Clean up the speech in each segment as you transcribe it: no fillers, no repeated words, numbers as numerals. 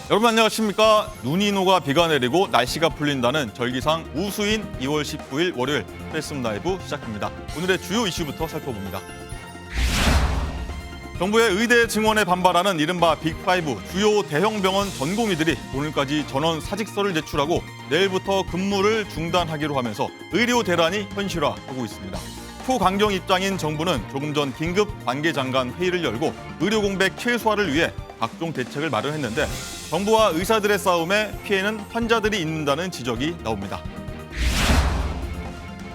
여러분 안녕하십니까? 눈이 녹아 비가 내리고 날씨가 풀린다는 절기상 우수인 2월 19일 월요일 프레스룸 라이브 시작합니다. 오늘의 주요 이슈부터 살펴봅니다. 정부의 의대 증원에 반발하는 이른바 빅5 주요 대형 병원 전공의들이 오늘까지 전원 사직서를 제출하고 내일부터 근무를 중단하기로 하면서 의료 대란이 현실화하고 있습니다. 초강경 입장인 정부는 조금 전 긴급 관계장관 회의를 열고 의료 공백 최소화를 위해 각종 대책을 마련했는데 정부와 의사들의 싸움에 피해는 환자들이 입는다는 지적이 나옵니다.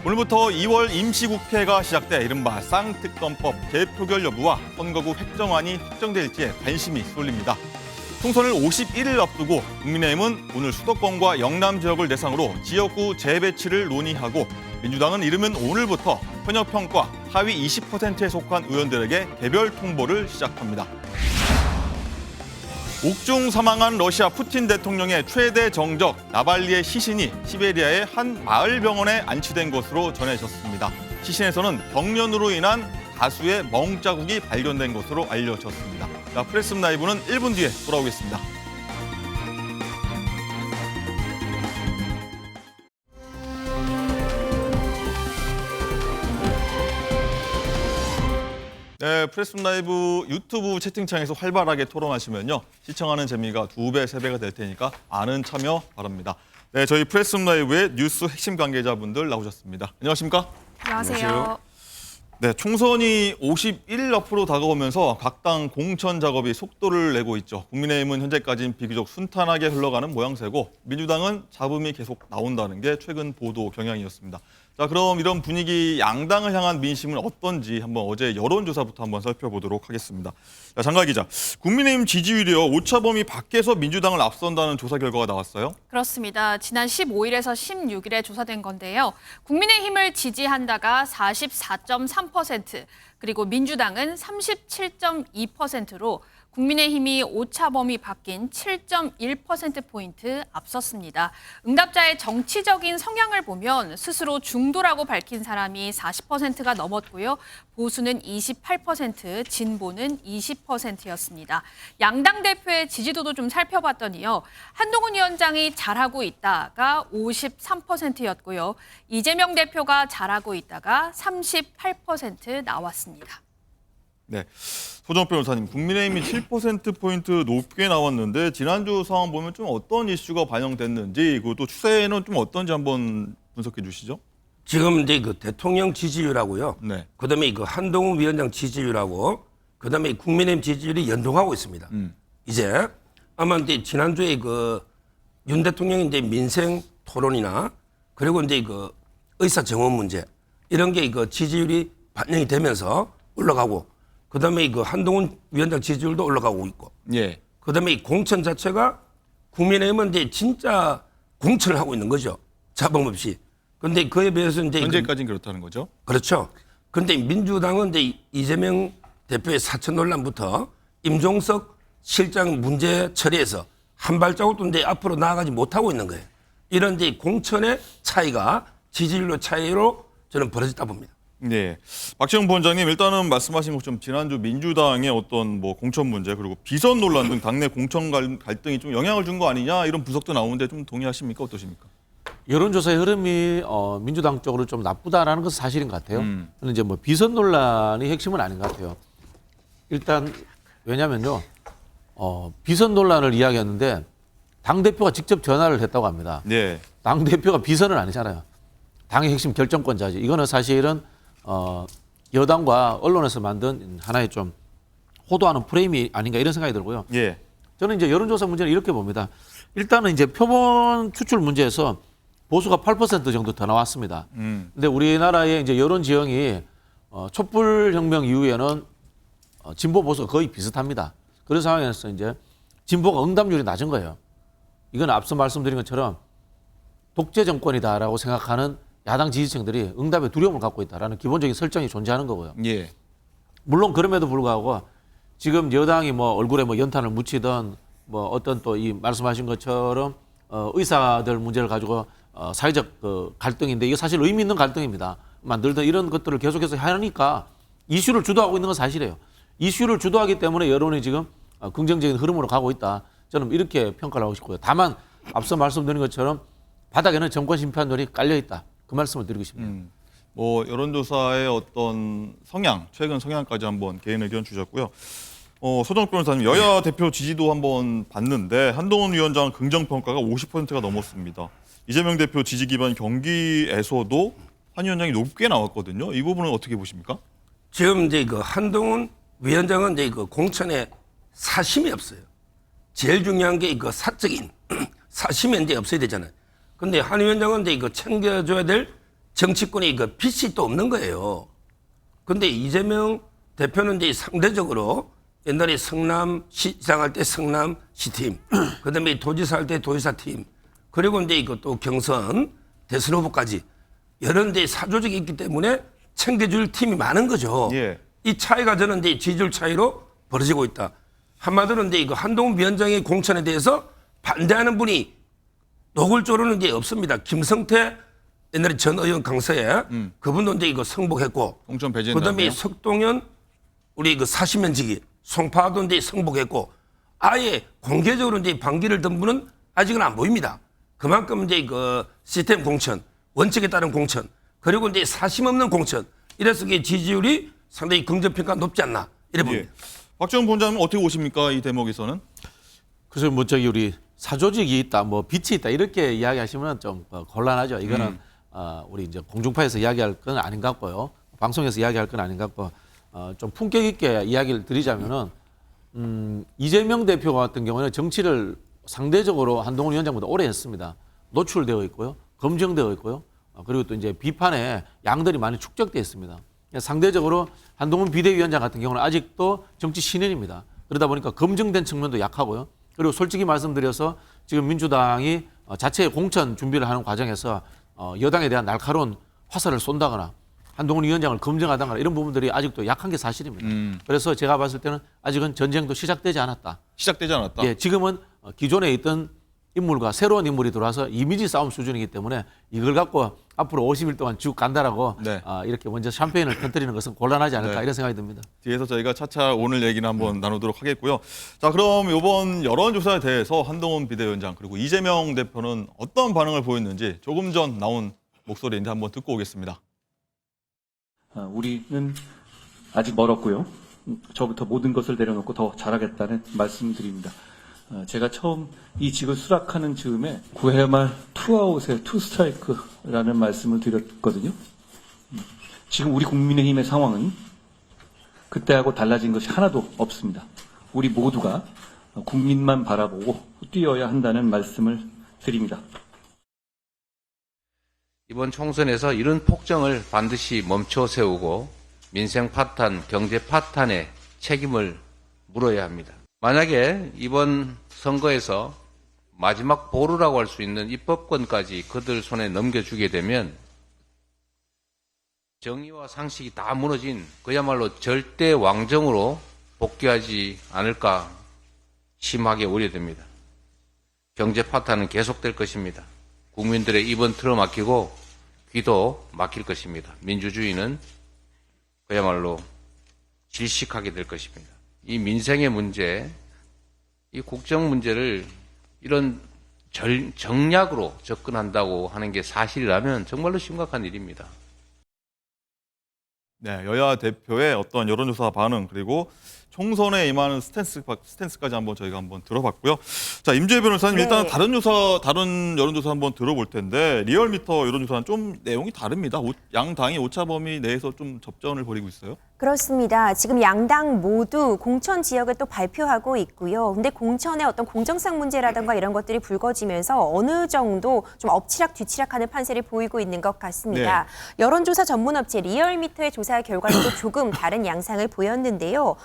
오늘부터 2월 임시국회가 시작돼 이른바 쌍특검법 재표결 여부와 선거구 획정안이 확정될지에 관심이 쏠립니다. 총선을 51일 앞두고 국민의힘은 오늘 수도권과 영남 지역을 대상으로 지역구 재배치를 논의하고 민주당은 이르면 오늘부터 현역평가 하위 20%에 속한 의원들에게 개별 통보를 시작합니다. 옥중 사망한 러시아 푸틴 대통령의 최대 정적 나발리의 시신이 시베리아의 한 마을 병원에 안치된 것으로 전해졌습니다. 시신에서는 경련으로 인한 다수의 멍자국이 발견된 것으로 알려졌습니다. 자, 프레스룸 라이브는 1분 뒤에 돌아오겠습니다. 네, 프레스룸 라이브 유튜브 채팅창에서 활발하게 토론하시면요. 시청하는 재미가 2배, 3배가 될 테니까 많은 참여 바랍니다. 네, 저희 프레스룸 라이브의 뉴스 핵심 관계자분들 나오셨습니다. 안녕하십니까? 안녕하세요. 네, 총선이 51일 앞으로 다가오면서 각 당 공천 작업이 속도를 내고 있죠. 국민의힘은 현재까지는 비교적 순탄하게 흘러가는 모양새고 민주당은 잡음이 계속 나온다는 게 최근 보도 경향이었습니다. 자, 그럼 이런 분위기 양당을 향한 민심은 어떤지 한번 어제 여론조사부터 한번 살펴보도록 하겠습니다. 자, 장가 기자, 국민의힘 지지율이요 오차범위 밖에서 민주당을 앞선다는 조사 결과가 나왔어요. 그렇습니다. 지난 15일에서 16일에 조사된 건데요. 국민의힘을 지지한다가 44.3%, 그리고 민주당은 37.2%로 국민의힘이 오차범위 바뀐 7.1%포인트 앞섰습니다. 응답자의 정치적인 성향을 보면 스스로 중도라고 밝힌 사람이 40%가 넘었고요. 보수는 28%, 진보는 20%였습니다. 양당 대표의 지지도도 좀 살펴봤더니요. 한동훈 위원장이 잘하고 있다가 53%였고요. 이재명 대표가 잘하고 있다가 38% 나왔습니다. 네, 소정 변호사님, 국민의힘이 7%포인트 높게 나왔는데 지난주 상황 보면 좀 어떤 이슈가 반영됐는지 그리고 추세는 좀 어떤지 한번 분석해 주시죠. 지금 이제 그 대통령 지지율하고요. 네. 그다음에 그 한동훈 위원장 지지율하고 그다음에 국민의힘 지지율이 연동하고 있습니다. 이제 아마 이제 지난주에 그 윤 대통령이 이제 민생 토론이나 그리고 이제 그 의사 정원 문제 이런 게 그 지지율이 반영이 되면서 올라가고 그다음에 그 한동훈 위원장 지지율도 올라가고 있고. 예. 그다음에 이 공천 자체가 국민의힘은 이제 진짜 공천을 하고 있는 거죠. 자본 없이. 근데 그에 비해서 이제 현재까지는 그렇다는 거죠. 그렇죠. 그런데 민주당은 이제 이재명 대표의 사천 논란부터 임종석 실장 문제 처리해서 한 발자국도 이제 앞으로 나아가지 못하고 있는 거예요. 이런 이제 공천의 차이가 지지율의 차이로 저는 벌어졌다 봅니다. 네, 박지원 부원장님 일단은 말씀하신 것처럼 지난주 민주당의 어떤 뭐 공천 문제 그리고 비선 논란 등 당내 공천 갈등이 좀 영향을 준 거 아니냐 이런 분석도 나오는데 좀 동의하십니까 어떠십니까? 여론조사의 흐름이 민주당 쪽으로 좀 나쁘다라는 것은 사실인 것 같아요. 그런데 이제 뭐 비선 논란이 핵심은 아닌 것 같아요. 일단 왜냐면요, 비선 논란을 이야기했는데 당 대표가 직접 전화를 했다고 합니다. 네. 당 대표가 비선은 아니잖아요. 당의 핵심 결정권자지. 이거는 사실은 여당과 언론에서 만든 하나의 좀 호도하는 프레임이 아닌가 이런 생각이 들고요. 예. 저는 이제 여론조사 문제는 이렇게 봅니다. 일단은 이제 표본 추출 문제에서 보수가 8% 정도 더 나왔습니다. 근데 우리나라의 이제 여론 지형이 촛불혁명 이후에는 진보 보수가 거의 비슷합니다. 그런 상황에서 이제 진보가 응답률이 낮은 거예요. 이건 앞서 말씀드린 것처럼 독재 정권이다라고 생각하는 야당 지지층들이 응답에 두려움을 갖고 있다라는 기본적인 설정이 존재하는 거고요. 예. 물론 그럼에도 불구하고 지금 여당이 뭐 얼굴에 뭐 연탄을 묻히던 뭐 어떤 또 이 말씀하신 것처럼 의사들 문제를 가지고 사회적 그 갈등인데 이게 사실 의미 있는 갈등입니다. 만들던 이런 것들을 계속해서 하니까 이슈를 주도하고 있는 건 사실이에요. 이슈를 주도하기 때문에 여론이 지금 긍정적인 흐름으로 가고 있다. 저는 이렇게 평가를 하고 싶고요. 다만 앞서 말씀드린 것처럼 바닥에는 정권 심판론이 깔려 있다. 그 말씀을 드리고 싶네요. 뭐 여론조사의 어떤 성향, 최근 성향까지 한번 개인 의견 주셨고요. 소정욱 변호사님, 여야 대표 지지도 한번 봤는데 한동훈 위원장 긍정 평가가 50%가 넘었습니다. 이재명 대표 지지 기반 경기에서도 한 위원장이 높게 나왔거든요. 이 부분은 어떻게 보십니까? 지금 이제 그 한동훈 위원장은 이제 그 공천에 사심이 없어요. 제일 중요한 게 그 사적인 사심이 이제 없어야 되잖아요. 근데 한 위원장은 이제 이거 챙겨줘야 될 정치권이 그 빚이 또 없는 거예요. 근데 이재명 대표는 이제 상대적으로 옛날에 성남시장 할 때 성남시팀, 그 다음에 도지사 할 때 도지사팀, 그리고 이제 이거 또 경선 대선 후보까지 여러 이제 사조직이 있기 때문에 챙겨줄 팀이 많은 거죠. 예. 이 차이가 저는 이제 지지율 차이로 벌어지고 있다. 한마디로 이제 이거 한동훈 위원장의 공천에 대해서 반대하는 분이 노골적으로는 이제 없습니다. 김성태 옛날에 전 의원 강서에 그분도 이제 이거 성복했고, 공천 배제했나요? 그다음에 석동현 우리 그 사시면직이 송파도 이제 성복했고, 아예 공개적으로 이제 반기를 든 분은 아직은 안 보입니다. 그만큼 이제 그 시스템 공천, 원칙에 따른 공천, 그리고 이제 사심 없는 공천, 이래서 그 지지율이 상당히 긍정평가 높지 않나 이래 봅니다. 예. 박정훈 본장님 어떻게 보십니까? 이 대목에서는? 그래서 뭐 저기 우리 사조직이 있다, 뭐 빛이 있다 이렇게 이야기하시면 좀 곤란하죠. 이거는 우리 이제 공중파에서 이야기할 건 아닌 것 같고요. 방송에서 이야기할 건 아닌 것 같고 좀 품격 있게 이야기를 드리자면은 이재명 대표 같은 경우는 정치를 상대적으로 한동훈 위원장보다 오래 했습니다. 노출되어 있고요, 검증되어 있고요. 그리고 또 이제 비판에 양들이 많이 축적되어 있습니다. 상대적으로 한동훈 비대위원장 같은 경우는 아직도 정치 신인입니다. 그러다 보니까 검증된 측면도 약하고요. 그리고 솔직히 말씀드려서 지금 민주당이 자체 공천 준비를 하는 과정에서 여당에 대한 날카로운 화살을 쏜다거나 한동훈 위원장을 검증하다거나 이런 부분들이 아직도 약한 게 사실입니다. 그래서 제가 봤을 때는 아직은 전쟁도 시작되지 않았다. 시작되지 않았다. 예, 지금은 기존에 있던 인물과 새로운 인물이 들어와서 이미지 싸움 수준이기 때문에 이걸 갖고 앞으로 50일 동안 쭉 간다라고 네. 이렇게 먼저 샴페인을 터뜨리는 것은 곤란하지 않을까 네. 이런 생각이 듭니다. 뒤에서 저희가 차차 오늘 얘기는 한번 나누도록 하겠고요. 자, 그럼 이번 여론조사에 대해서 한동훈 비대위원장 그리고 이재명 대표는 어떤 반응을 보였는지 조금 전 나온 목소리인데 한번 듣고 오겠습니다. 우리는 아직 멀었고요. 저부터 모든 것을 내려놓고 더 잘하겠다는 말씀드립니다. 제가 처음 이 직을 수락하는 즈음에 9회 말 투아웃에 투스트라이크라는 말씀을 드렸거든요. 지금 우리 국민의힘의 상황은 그때하고 달라진 것이 하나도 없습니다. 우리 모두가 국민만 바라보고 뛰어야 한다는 말씀을 드립니다. 이번 총선에서 이런 폭정을 반드시 멈춰 세우고 민생 파탄, 경제 파탄의 책임을 물어야 합니다. 만약에 이번 선거에서 마지막 보루라고 할 수 있는 입법권까지 그들 손에 넘겨주게 되면 정의와 상식이 다 무너진 그야말로 절대 왕정으로 복귀하지 않을까 심하게 우려됩니다. 경제 파탄은 계속될 것입니다. 국민들의 입은 틀어막히고 귀도 막힐 것입니다. 민주주의는 그야말로 질식하게 될 것입니다. 이 민생의 문제, 이 국정 문제를 이런 정략으로 접근한다고 하는 게 사실이라면 정말로 심각한 일입니다. 네, 여야 대표의 어떤 여론조사 반응 그리고 총선에 임하는 스탠스까지 한번 저희가 한번 들어봤고요. 자, 임주혜 변호사님, 네. 일단 다른 여론조사 한번 들어볼 텐데 리얼미터 여론조사는 좀 내용이 다릅니다. 양 당이 오차범위 내에서 좀 접전을 벌이고 있어요. 그렇습니다. 지금 양당 모두 공천 지역을 또 발표하고 있고요. 근데 공천의 어떤 공정성 문제라든가 이런 것들이 불거지면서 어느 정도 좀 엎치락뒤치락하는 판세를 보이고 있는 것 같습니다. 여론조사 전문업체 리얼미터의 조사 결과도 조금 다른 양상을 보였는데요.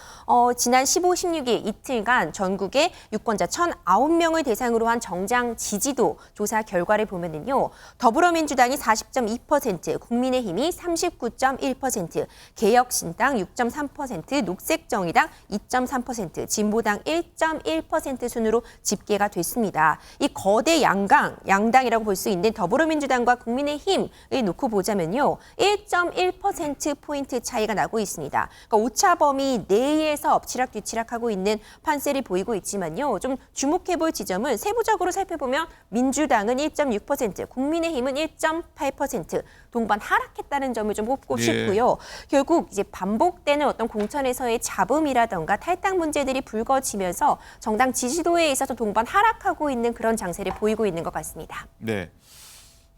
지난 15, 16일 이틀간 전국의 유권자 1,009명을 대상으로 한 정당 지지도 조사 결과를 보면은요. 더불어민주당이 40.2%, 국민의힘이 39.1%, 개혁신당 6.3%, 녹색정의당 2.3%, 진보당 1.1% 순으로 집계가 됐습니다. 이 거대 양당이라고 볼 수 있는 더불어민주당과 국민의힘을 놓고 보자면요. 1.1%포인트 차이가 나고 있습니다. 그러니까 오차범위 내에서 계속해서 엎치락뒤치락하고 있는 판세를 보이고 있지만요. 좀 주목해볼 지점은 세부적으로 살펴보면 민주당은 1.6%, 국민의힘은 1.8% 동반 하락했다는 점을 좀 꼽고 예. 싶고요. 결국 이제 반복되는 어떤 공천에서의 잡음이라던가 탈당 문제들이 불거지면서 정당 지지도에 있어서 동반 하락하고 있는 그런 장세를 보이고 있는 것 같습니다. 네.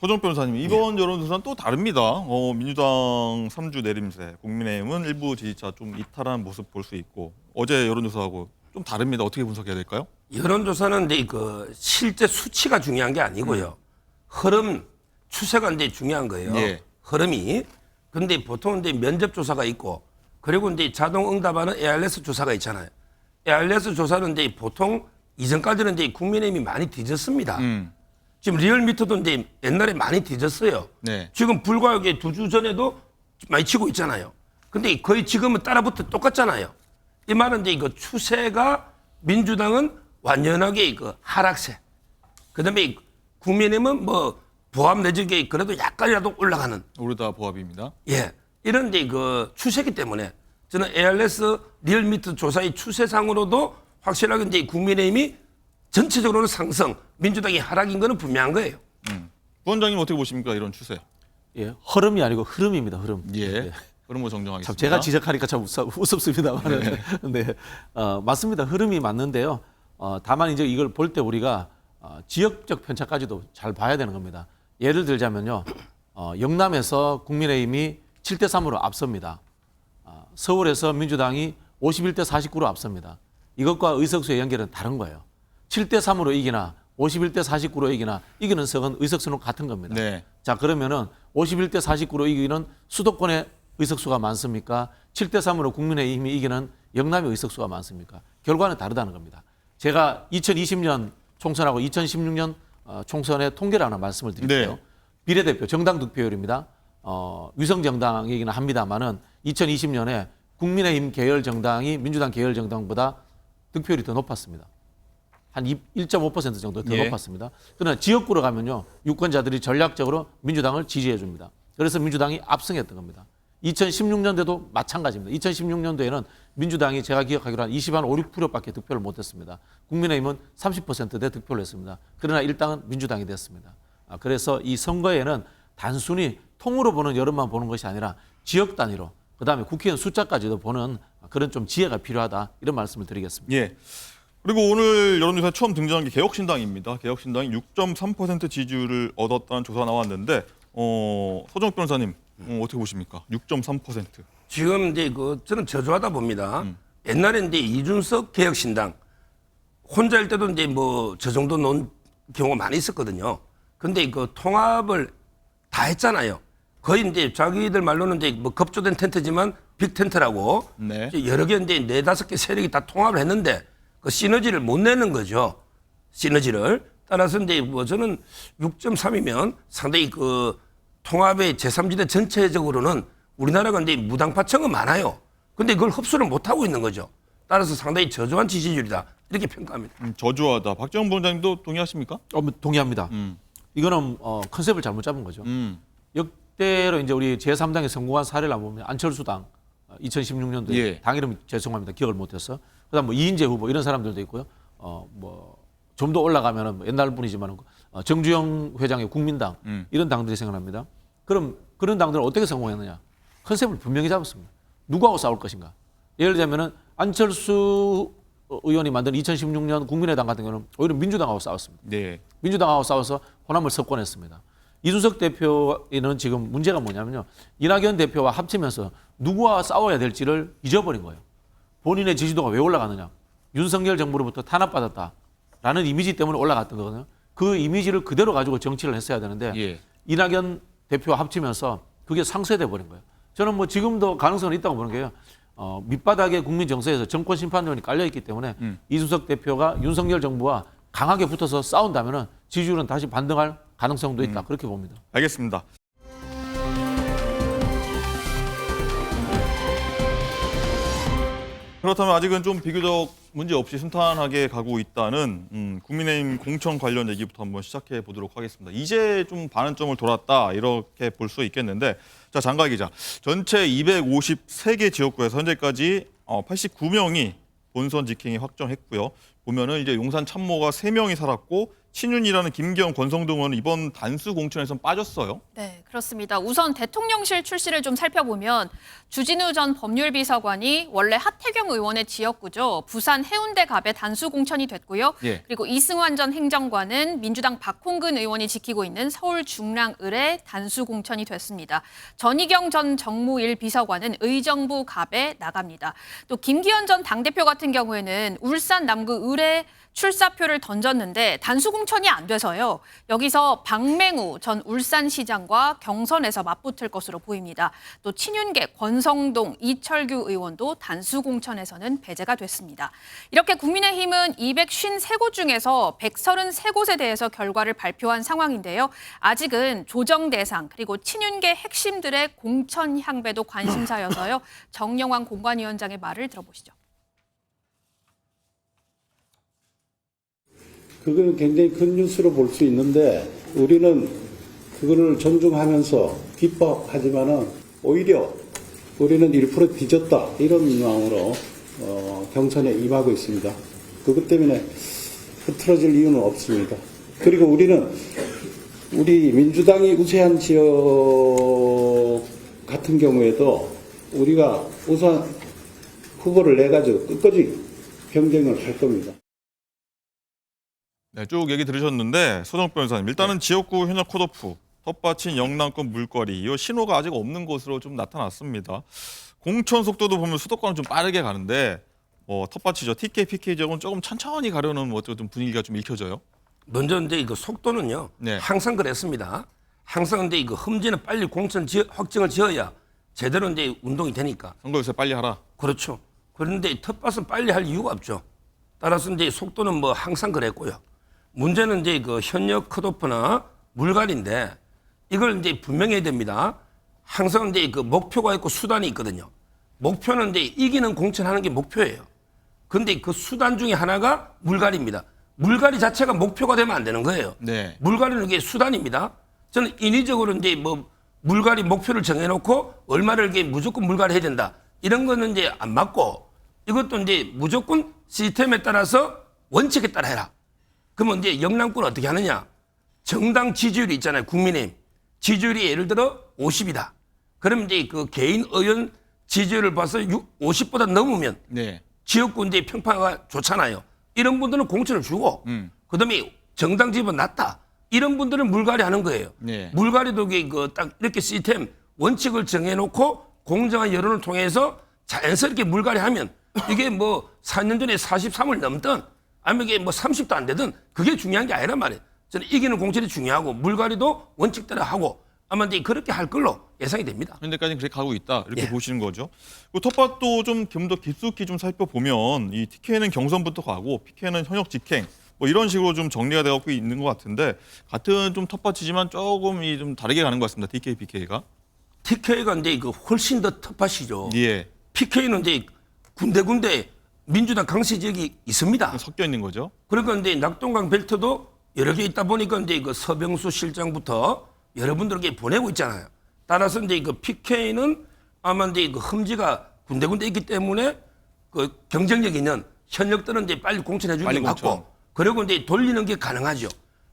허정 변호사님, 이번 여론조사는 또 다릅니다. 민주당 3주 내림세, 국민의힘은 일부 지지자 좀 이탈한 모습 볼 수 있고 어제 여론조사하고 좀 다릅니다. 어떻게 분석해야 될까요? 여론조사는 이제 그 실제 수치가 중요한 게 아니고요. 흐름, 추세가 이제 중요한 거예요. 예. 흐름이. 근데 보통 이제 면접 조사가 있고 그리고 이제 자동 응답하는 ARS 조사가 있잖아요. ARS 조사는 이제 보통 이전까지는 이제 국민의힘이 많이 뒤졌습니다. 지금 리얼미터도 이제 옛날에 많이 뒤졌어요. 네. 지금 불과 2주 전에도 많이 치고 있잖아요. 근데 거의 지금은 따라붙어 똑같잖아요. 이 말은 이제 그 추세가 민주당은 완연하게 그 하락세. 그다음에 국민의힘은 뭐 보합 내지게 그래도 약간이라도 올라가는. 오르다 보합입니다. 예. 이런 이제 그 추세기 때문에 저는 ARS 리얼미터 조사의 추세상으로도 확실하게 이제 국민의힘이 전체적으로는 상승, 민주당이 하락인 거는 분명한 거예요. 부원장님 어떻게 보십니까? 이런 추세. 예, 흐름이 아니고 흐름입니다. 흐름. 예. 흐름을 정정하겠습니다. 참 제가 지적하니까 참 우습습니다만, 네, 맞습니다. 흐름이 맞는데요. 다만 이제 이걸 볼 때 우리가 지역적 편차까지도 잘 봐야 되는 겁니다. 예를 들자면요, 영남에서 국민의힘이 7대3으로 앞섭니다. 서울에서 민주당이 51대 49로 앞섭니다. 이것과 의석수의 연결은 다른 거예요. 7대3으로 이기나 51대 49로 이기나 이기는 석은 의석수는 같은 겁니다. 네. 자, 그러면은 51대 49로 이기는 수도권의 의석수가 많습니까? 7대3으로 국민의힘이 이기는 영남의 의석수가 많습니까? 결과는 다르다는 겁니다. 제가 2020년 총선하고 2016년 총선의 통계를 하나 말씀을 드릴게요. 네. 비례대표 정당 득표율입니다. 위성정당이기는 합니다만은 2020년에 국민의힘 계열 정당이 민주당 계열 정당보다 득표율이 더 높았습니다. 한 1.5% 정도 더 예. 높았습니다. 그러나 지역구로 가면요, 유권자들이 전략적으로 민주당을 지지해 줍니다. 그래서 민주당이 압승했던 겁니다. 2016년도에도 마찬가지입니다. 2016년도에는 민주당이 제가 기억하기로 한 5, 6%밖에 득표를 못했습니다. 국민의힘은 30%대 득표를 했습니다. 그러나 일당은 민주당이 됐습니다. 그래서 이 선거에는 단순히 통으로 보는 여론만 보는 것이 아니라 지역 단위로, 그다음에 국회의원 숫자까지도 보는 그런 좀 지혜가 필요하다, 이런 말씀을 드리겠습니다. 예. 그리고 오늘 여론조사에 처음 등장한 게 개혁신당입니다. 개혁신당이 6.3% 지지율을 얻었다는 조사가 나왔는데 서정 변호사님 어떻게 보십니까? 6.3%. 지금 이제 그 저는 저조하다 봅니다. 옛날에 이제 이준석 개혁신당 혼자일 때도 이제 뭐 저 정도 놓은 경우가 많이 있었거든요. 근데 그 통합을 다 했잖아요. 거의 이제 자기들 말로는 이제 뭐 급조된 텐트지만 빅 텐트라고 네. 이제 여러 개 이제 4-5개 세력이 다 통합을 했는데 그 시너지를 못 내는 거죠. 시너지를. 따라서 이제 뭐 저는 6.3이면 상당히 그 통합의 제3지대 전체적으로는 우리나라가 이제 무당파층은 많아요. 근데 그걸 흡수를 못 하고 있는 거죠. 따라서 상당히 저조한 지지율이다, 이렇게 평가합니다. 저조하다. 박정훈 부원장님도 동의하십니까? 동의합니다. 이거는 컨셉을 잘못 잡은 거죠. 역대로 이제 우리 제3당이 성공한 사례를 한번 보면 안철수당 2016년도에 예. 당 이름 죄송합니다. 기억을 못해서. 그다음 뭐 이인재 후보 이런 사람들도 있고요. 뭐 좀 더 올라가면은 뭐 옛날 분이지만 정주영 회장의 국민당 이런 당들이 생각납니다. 그럼 그런 당들은 어떻게 성공했느냐? 컨셉을 분명히 잡았습니다. 누구하고 싸울 것인가? 예를 들자면은 안철수 의원이 만든 2016년 국민의당 같은 경우는 오히려 민주당하고 싸웠습니다. 네. 민주당하고 싸워서 호남을 석권했습니다. 이준석 대표는 지금 문제가 뭐냐면요, 이낙연 대표와 합치면서 누구와 싸워야 될지를 잊어버린 거예요. 본인의 지지도가 왜 올라가느냐? 윤석열 정부로부터 탄압받았다라는 이미지 때문에 올라갔던 거거든요. 그 이미지를 그대로 가지고 정치를 했어야 되는데 예. 이낙연 대표와 합치면서 그게 상쇄돼 버린 거예요. 저는 뭐 지금도 가능성은 있다고 보는 게요. 밑바닥의 국민 정서에서 정권 심판론이 깔려 있기 때문에 이준석 대표가 윤석열 정부와 강하게 붙어서 싸운다면은 지지율은 다시 반등할 가능성도 있다, 그렇게 봅니다. 알겠습니다. 그렇다면 아직은 좀 비교적 문제 없이 순탄하게 가고 있다는 국민의힘 공천 관련 얘기부터 한번 시작해 보도록 하겠습니다. 이제 좀 반환점을 돌았다 이렇게 볼 수 있겠는데, 자 장가 기자, 전체 253개 지역구에서 현재까지 89명이 본선 직행이 확정했고요. 보면은 이제 용산 참모가 3명이 살았고 친윤이라는 김기현, 권성동 의원은 이번 단수 공천에선 빠졌어요. 네, 그렇습니다. 우선 대통령실 출시를 좀 살펴보면 주진우 전 법률비서관이 원래 하태경 의원의 지역구죠. 부산 해운대 갑에 단수 공천이 됐고요. 예. 그리고 이승환 전 행정관은 민주당 박홍근 의원이 지키고 있는 서울 중랑을에 단수 공천이 됐습니다. 전희경 전 정무일 비서관은 의정부 갑에 나갑니다. 또 김기현 전 당대표 같은 경우에는 울산 남구 을에 출사표를 던졌는데 단수 공천이 안 돼서요. 여기서 박맹우 전 울산시장과 경선에서 맞붙을 것으로 보입니다. 또 친윤계 권성동, 이철규 의원도 단수 공천에서는 배제가 됐습니다. 이렇게 국민의힘은 253곳 중에서 133곳에 대해서 결과를 발표한 상황인데요. 아직은 조정 대상 그리고 친윤계 핵심들의 공천 향배도 관심사여서요. 정영환 공관위원장의 말을 들어보시죠. 그거는 굉장히 큰 뉴스로 볼 수 있는데 우리는 그거를 존중하면서 기뻐하지만은 오히려 우리는 1% 뒤졌다 이런 마음으로 경선에 임하고 있습니다. 그것 때문에 흐트러질 이유는 없습니다. 그리고 우리는 우리 민주당이 우세한 지역 같은 경우에도 우리가 우선 후보를 내가지고 끝까지 경쟁을 할 겁니다. 네, 쭉 얘기 들으셨는데 소정 변호사님, 일단은 지역구 현역 컷오프, 텃밭인 영남권 물거리, 이 신호가 아직 없는 것으로 좀 나타났습니다. 공천 속도도 보면 수도권은 좀 빠르게 가는데 텃밭이죠. TK, PK 지역은 조금 천천히 가려는 좀 분위기가 좀 읽혀져요. 먼저 근데 이거 속도는요. 네. 항상 그랬습니다. 항상 근데 이거 흠지는 빨리 공천 확정을 지어야 제대로 이제 운동이 되니까. 선거 요새 빨리 하라. 그렇죠. 그런데 텃밭은 빨리 할 이유가 없죠. 따라서 이제 속도는 뭐 항상 그랬고요. 문제는 이제 그 현역 컷오프나 물갈인데 이걸 이제 분명히 해야 됩니다. 항상 이제 그 목표가 있고 수단이 있거든요. 목표는 이제 이기는 공천하는 게 목표예요. 근데 그 수단 중에 하나가 물갈입니다. 물갈이 자체가 목표가 되면 안 되는 거예요. 네. 물갈이는 이게 수단입니다. 저는 인위적으로 이제 뭐 물갈이 목표를 정해놓고 얼마를 이게 무조건 물갈이 해야 된다. 이런 거는 이제 안 맞고 이것도 이제 무조건 시스템에 따라서 원칙에 따라 해라. 그러면 이제 영남권 어떻게 하느냐? 정당 지지율이 있잖아요. 국민의힘. 지지율이 예를 들어 50이다. 그러면 이제 그 개인 의원 지지율을 봐서 50보다 넘으면 네. 지역구 이제 평가가 좋잖아요. 이런 분들은 공천을 주고 그다음에 정당 지지율은 낮다. 이런 분들은 물갈이 하는 거예요. 네. 물갈이도 딱 이렇게 시스템 원칙을 정해놓고 공정한 여론을 통해서 자연스럽게 물갈이 하면 이게 뭐 4년 전에 43을 넘든 아니면 이게 뭐 30도 안 되든 그게 중요한 게 아니란 말이에요. 저는 이기는 공천이 중요하고 물갈이도 원칙대로 하고 아마 이제 그렇게 할 걸로 예상이 됩니다. 현재까지는 그렇게 가고 있다 이렇게 예. 보시는 거죠. 그 텃밭도 좀 더 깊숙이 좀 살펴보면 이 TK는 경선부터 가고 PK는 현역 직행 뭐 이런 식으로 좀 정리가 되고 있는 것 같은데 같은 좀 텃밭이지만 조금 좀 다르게 가는 것 같습니다. TK, PK가. TK가 이제 그 훨씬 더 텃밭이죠. 예. PK는 이제 군데군데 민주당 강세 지역이 있습니다. 섞여 있는 거죠. 그러니까 이제 낙동강 벨트도 여러 개 있다 보니까 이제 그 서병수 실장부터 여러분들에게 보내고 있잖아요. 따라서 이제 그 PK는 아마 이제 그 흠지가 군데군데 있기 때문에 그 경쟁력 있는 현역들은 이제 빨리 공천해 주는 게 공천. 맞고 그리고 이제 돌리는 게 가능하죠.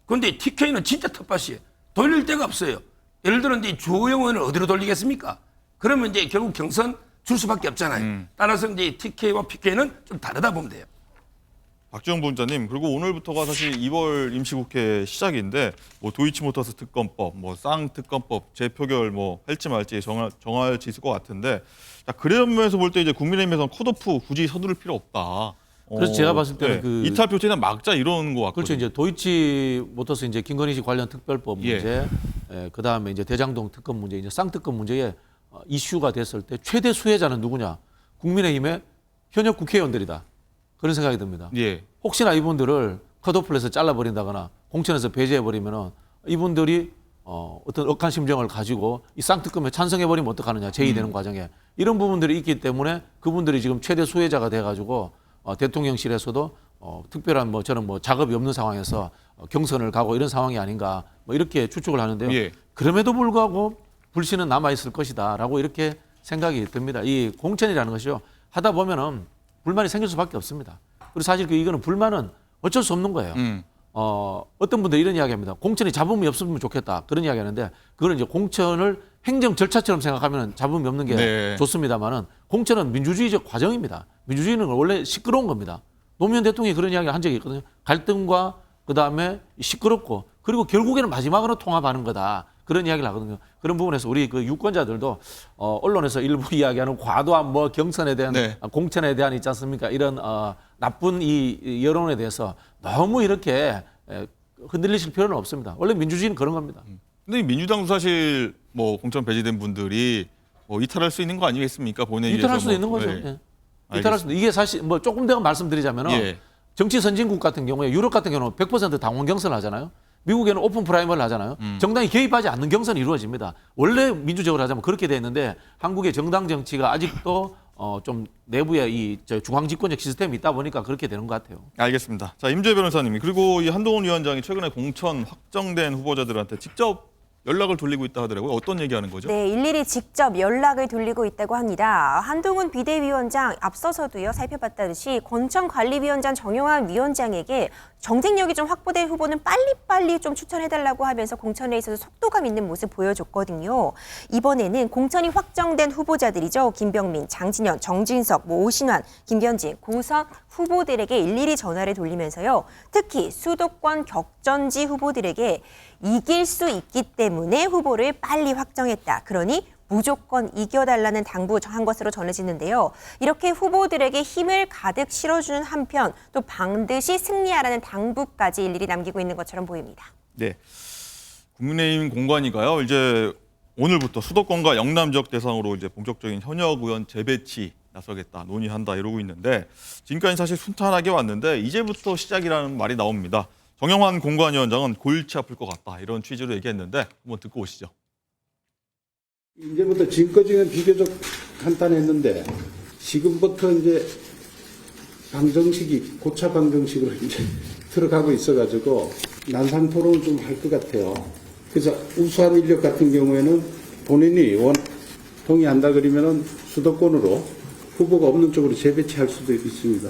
그런데 TK는 진짜 텃밭이에요. 돌릴 데가 없어요. 예를 들어 이제 주호영 의원을 어디로 돌리겠습니까? 그러면 이제 결국 경선 줄 수밖에 없잖아요. 따라서 이제 TK와 PK는 좀 다르다 보면 돼요. 박지원 부원장님, 그리고 오늘부터가 사실 2월 임시국회 시작인데 뭐 도이치모터스 특검법, 뭐 쌍특검법 재표결 뭐 할지 말지 정할 수 있을 것 같은데, 자, 그런 면에서 볼 때 이제 국민의힘에서는 컷오프 굳이 서두를 필요 없다. 그래서 제가 봤을 때는 그 이탈 표체는 막자 이러는 것 같거든요. 그렇죠. 이제 도이치모터스 이제 김건희 씨 관련 특별법 예. 문제, 그다음에 이제 대장동 특검 문제, 이제 쌍특검 문제에 이슈가 됐을 때 최대 수혜자는 누구냐? 국민의힘의 현역 국회의원들이다. 그런 생각이 듭니다. 예. 혹시나 이분들을 컷오프를 해서 잘라버린다거나 공천에서 배제해버리면은 이분들이 어떤 억한 심정을 가지고 이 쌍특검에 찬성해버리면 어떡하느냐, 제의되는 과정에. 이런 부분들이 있기 때문에 그분들이 지금 최대 수혜자가 돼가지고 대통령실에서도 특별한 저는 작업이 없는 상황에서 경선을 가고 이런 상황이 아닌가 이렇게 추측을 하는데요. 예. 그럼에도 불구하고 불씨는 남아있을 것이다라고 이렇게 생각이 듭니다. 이 공천이라는 것이요. 하다 보면은 불만이 생길 수밖에 없습니다. 그리고 사실 이거는 불만은 어쩔 수 없는 거예요. 어떤 분들이 이런 이야기합니다. 공천이 잡음이 없으면 좋겠다. 그런 이야기 하는데 그거는 이제 공천을 행정 절차처럼 생각하면 잡음이 없는 게 네. 좋습니다만은 공천은 민주주의적 과정입니다. 민주주의는 원래 시끄러운 겁니다. 노무현 대통령이 그런 이야기 한 적이 있거든요. 갈등과 그다음에 시끄럽고 그리고 결국에는 마지막으로 통합하는 거다. 그런 이야기를 하거든요. 그런 부분에서 우리 그 유권자들도 언론에서 일부 이야기하는 과도한 경선에 대한 네. 공천에 대한 있지 않습니까? 이런 나쁜 이 여론에 대해서 너무 이렇게 흔들리실 필요는 없습니다. 원래 민주주의는 그런 겁니다. 근데 민주당도 사실 공천 배제된 분들이 이탈할 수 있는 거 아니겠습니까? 본회의에서 이탈할 수도 있는 거죠. 네. 예. 이탈할 수도. 이게 사실 조금 더 말씀드리자면은 예. 정치 선진국 같은 경우에 유럽 같은 경우는 100% 당원 경선을 하잖아요. 미국에는 오픈 프라이머를 하잖아요. 정당이 개입하지 않는 경선이 이루어집니다. 원래 민주적으로 하자면 그렇게 돼 있는데 한국의 정당 정치가 아직도 좀 내부에 이 중앙 집권적 시스템이 있다 보니까 그렇게 되는 것 같아요. 알겠습니다. 자, 임주혜 변호사님, 그리고 이 한동훈 위원장이 최근에 공천 확정된 후보자들한테 직접 연락을 돌리고 있다 하더라고요. 어떤 얘기하는 거죠? 네, 일일이 직접 연락을 돌리고 있다고 합니다. 한동훈 비대위원장 앞서서도요 살펴봤다듯이 공천관리위원장 정영환 위원장에게 경쟁력이 좀 확보된 후보는 빨리빨리 좀 추천해달라고 하면서 공천에 있어서 속도감 있는 모습 보여줬거든요. 이번에는 공천이 확정된 후보자들이죠. 김병민, 장진영, 정진석, 오신환, 김현진, 고선 후보들에게 일일이 전화를 돌리면서요. 특히 수도권 격전지 후보들에게 이길 수 있기 때문에 후보를 빨리 확정했다. 그러니 무조건 이겨달라는 당부한 것으로 전해지는데요. 이렇게 후보들에게 힘을 가득 실어주는 한편 또 반드시 승리하라는 당부까지 일일이 남기고 있는 것처럼 보입니다. 네. 국민의힘 공관위가요. 이제 오늘부터 수도권과 영남 지역 대상으로 이제 본격적인 현역 의원 재배치 나서겠다, 논의한다 이러고 있는데 지금까지 사실 순탄하게 왔는데 이제부터 시작이라는 말이 나옵니다. 정영환 공관위원장은 골치 아플 것 같다 이런 취지로 얘기했는데 한번 듣고 오시죠. 이제부터 지금까지는 비교적 간단했는데 지금부터 이제 방정식이 고차 방정식으로 이제 들어가고 있어가지고 난상 토론을 좀 할 것 같아요. 그래서 우수한 인력 같은 경우에는 본인이 동의한다 그러면은 수도권으로 후보가 없는 쪽으로 재배치할 수도 있습니다.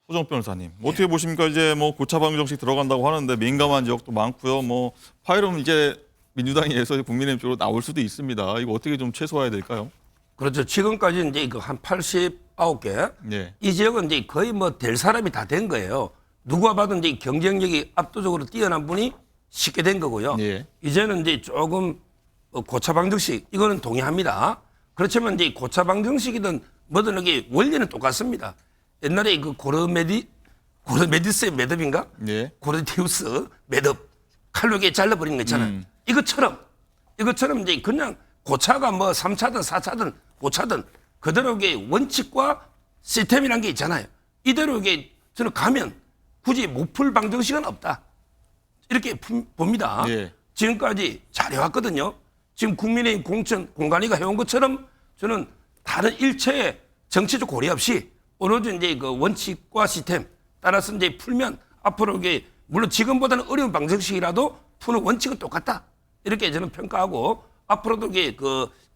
소정 변호사님, 어떻게 보십니까? 이제 고차 방정식 들어간다고 하는데 민감한 지역도 많고요. 파일은 이제 민주당에서 국민의힘 쪽으로 나올 수도 있습니다. 이거 어떻게 좀 최소화해야 될까요? 그렇죠. 지금까지 이제 한 89개. 네. 이 지역은 이제 거의 될 사람이 다 된 거예요. 누가 봐도 이제 경쟁력이 압도적으로 뛰어난 분이 쉽게 된 거고요. 네. 이제는 이제 조금 고차 방정식 이거는 동의합니다. 그렇지만 이제 고차 방정식이든 뭐든 이게 원리는 똑같습니다. 옛날에 고르메디스의 매듭인가? 네. 고르디우스 매듭 칼로 잘라버리는 거 있잖아요. 이것처럼 이제 그냥 고차가 3차든 4차든 5차든 그대로 이게 원칙과 시스템이라는 게 있잖아요. 이대로 이게 저는 가면 굳이 못 풀 방정식은 없다. 이렇게 봅니다. 예. 지금까지 잘해왔거든요. 지금 국민의힘 공관위가 해온 것처럼 저는 다른 일체의 정치적 고려 없이 오로지 이제 그 원칙과 시스템 따라서 이제 풀면 앞으로 이게 물론 지금보다는 어려운 방정식이라도 푸는 원칙은 똑같다. 이렇게 저는 평가하고 앞으로도 이게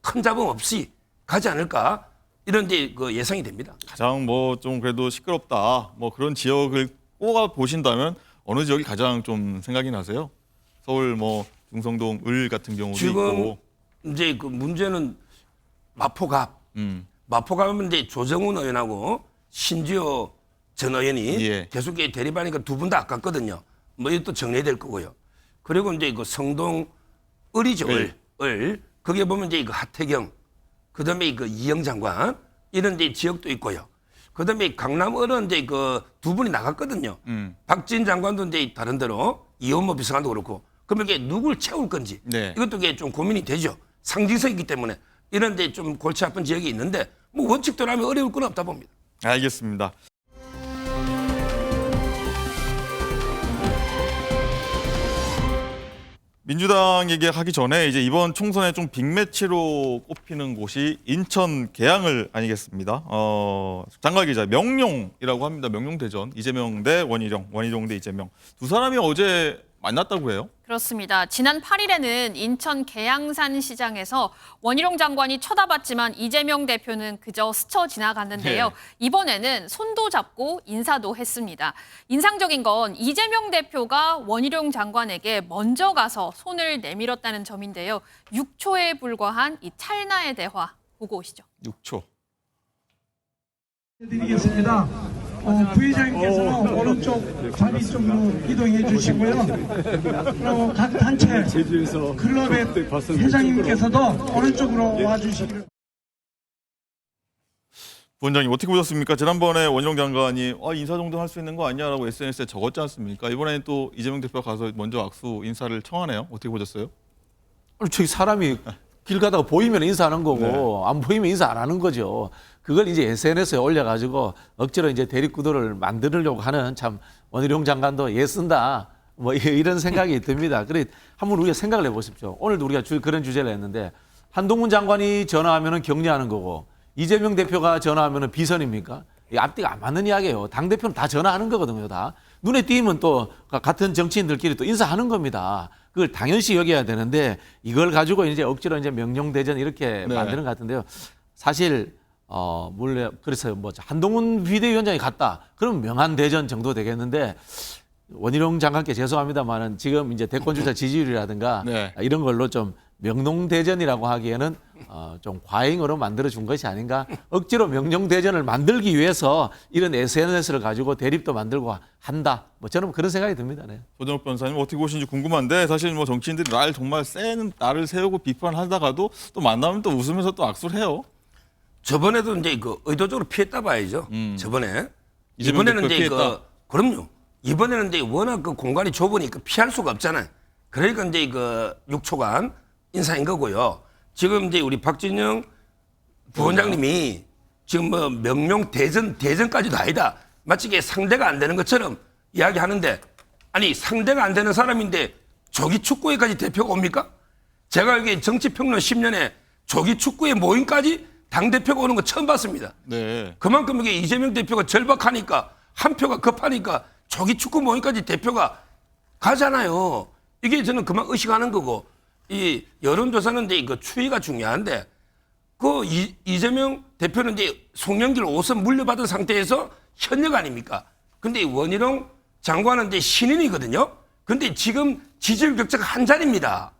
큰 잡음 없이 가지 않을까 이런 이제 예상이 됩니다. 가장 좀 그래도 시끄럽다 그런 지역을 꼽아 보신다면 어느 지역이 가장 좀 생각이 나세요? 서울 중성동 을 같은 경우도 지금 있고. 이제 그 문제는 마포갑. 마포갑은 이제 조정훈 의원하고 신지호 전 의원이 예. 계속 대립하니까 두 분 다 아깝거든요. 이것도 정리해야 될 거고요. 그리고 이제 성동 을이죠. 을. 거기에 보면 이제 하태경, 그다음에 이영 장관 이런 이제 지역도 있고요. 그다음에 강남 을은 이제 두 분이 나갔거든요. 박진 장관도 이제 다른 데로 이원모 비서관도 그렇고 그러면 이게 누굴 채울 건지 네. 이것도 이게 좀 고민이 되죠. 상징성이기 때문에 이런 데 좀 골치 아픈 지역이 있는데 원칙대로 하면 어려울 건 없다 봅니다. 알겠습니다. 민주당 얘기하기 전에 이제 이번 총선에 좀 빅매치로 꼽히는 곳이 인천 계양을 아니겠습니다. 장관 기자 명룡이라고 합니다. 명룡대전 이재명 대 원희룡, 원희룡 대 이재명 두 사람이 어제 만났다고 해요. 그렇습니다. 지난 8일에는 인천 계양산 시장에서 원희룡 장관이 쳐다봤지만 이재명 대표는 그저 스쳐 지나갔는데요. 네. 이번에는 손도 잡고 인사도 했습니다. 인상적인 건 이재명 대표가 원희룡 장관에게 먼저 가서 손을 내밀었다는 점인데요. 6초에 불과한 이 찰나의 대화 보고 오시죠. 6초. 드리겠습니다. 부회장님께서는 오른쪽 자리 쪽으로 이동해 주시고요. 그리고 각 단체 클럽의 회장님께서도 오른쪽으로 와주시길. 부원장님 어떻게 보셨습니까? 지난번에 원희룡 장관이 인사 정도 할 수 있는 거 아니냐라고 SNS에 적었지 않습니까? 이번에는 또 이재명 대표가 가서 먼저 악수 인사를 청하네요. 어떻게 보셨어요? 아니, 저기 사람이 길 가다가 보이면 인사하는 거고 안 보이면 인사 안 하는 거죠. 그걸 이제 SNS에 올려가지고 억지로 이제 대립구도를 만들려고 하는 참 원희룡 장관도 애쓴다. 뭐 이런 생각이 듭니다. 그래 한번 우리가 생각을 해보십시오. 오늘도 우리가 그런 주제를 했는데 한동훈 장관이 전화하면은 격려하는 거고 이재명 대표가 전화하면은 비선입니까? 이 앞뒤가 안 맞는 이야기예요. 당 대표는 다 전화하는 거거든요. 다 눈에 띄면 또 같은 정치인들끼리 또 인사하는 겁니다. 그걸 당연시 여겨야 되는데 이걸 가지고 이제 억지로 이제 명령대전 이렇게 만드는 것 같은데요. 사실 물론 그래서 뭐 한동훈 비대위원장이 갔다. 그러면 명한대전 정도 되겠는데 원희룡 장관께 죄송합니다만은 지금 이제 대권주자 지지율이라든가 이런 걸로 좀 명동대전이라고 하기에는 좀 과잉으로 만들어준 것이 아닌가. 억지로 명령대전을 만들기 위해서 이런 SNS를 가지고 대립도 만들고 한다. 뭐 저는 그런 생각이 듭니다. 네. 조정욱 변호사님 어떻게 보시는지 궁금한데 사실 뭐 정치인들이 날 정말 센 날을 세우고 비판하다가도 또 만나면 또 웃으면서 또 악수를 해요. 저번에도 이제 그 의도적으로 피했다 봐야죠. 저번에. 이번에는 이제 그럼요. 이번에는 이제 워낙 그 공간이 좁으니까 피할 수가 없잖아요. 그러니까 이제 그 6초간 인사인 거고요. 지금 이제 우리 박진영 부원장님이 지금 뭐 명령 대전까지도 아니다. 마치 이게 상대가 안 되는 것처럼 이야기하는데 아니 상대가 안 되는 사람인데 조기 축구회까지 대표가 옵니까? 제가 여기 정치평론 10년에 조기 축구회 모임까지 당대표가 오는 거 처음 봤습니다. 네. 그만큼 이게 이재명 대표가 절박하니까 한 표가 급하니까 조기 축구 모임까지 대표가 가잖아요. 이게 저는 그만 의식하는 거고 이 여론조사는 이제 그 추이가 중요한데 그 이재명 대표는 이제 송영길 5선 물려받은 상태에서 현역 아닙니까? 근데 원희룡 장관은 이제 신인이거든요. 근데 지금 지지율 격차가 한 자리입니다.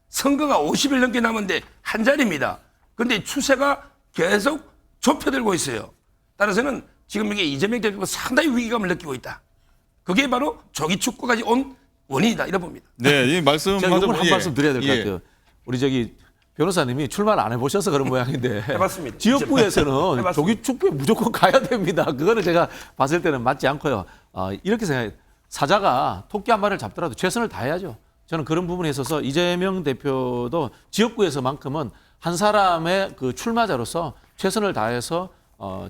선거가 50일 넘게 남았는데 한 자리입니다. 근데 추세가 계속 좁혀들고 있어요. 따라서는 지금 이게 이재명 대표가 상당히 위기감을 느끼고 있다. 그게 바로 조기 축구까지 온 원인이다 이래 봅니다. 네, 이 말씀 제가 이건 한 말씀 드려야 될 것 같아요. 우리 저기 변호사님이 출마를 안 해보셔서 그런 모양인데 해봤습니다. 지역구에서는 조기 축구에 무조건 가야 됩니다. 그거는 제가 봤을 때는 맞지 않고요. 이렇게 생각해요. 사자가 토끼 한 마리를 잡더라도 최선을 다해야죠. 저는 그런 부분에 있어서 이재명 대표도 지역구에서만큼은 한 사람의 그 출마자로서 최선을 다해서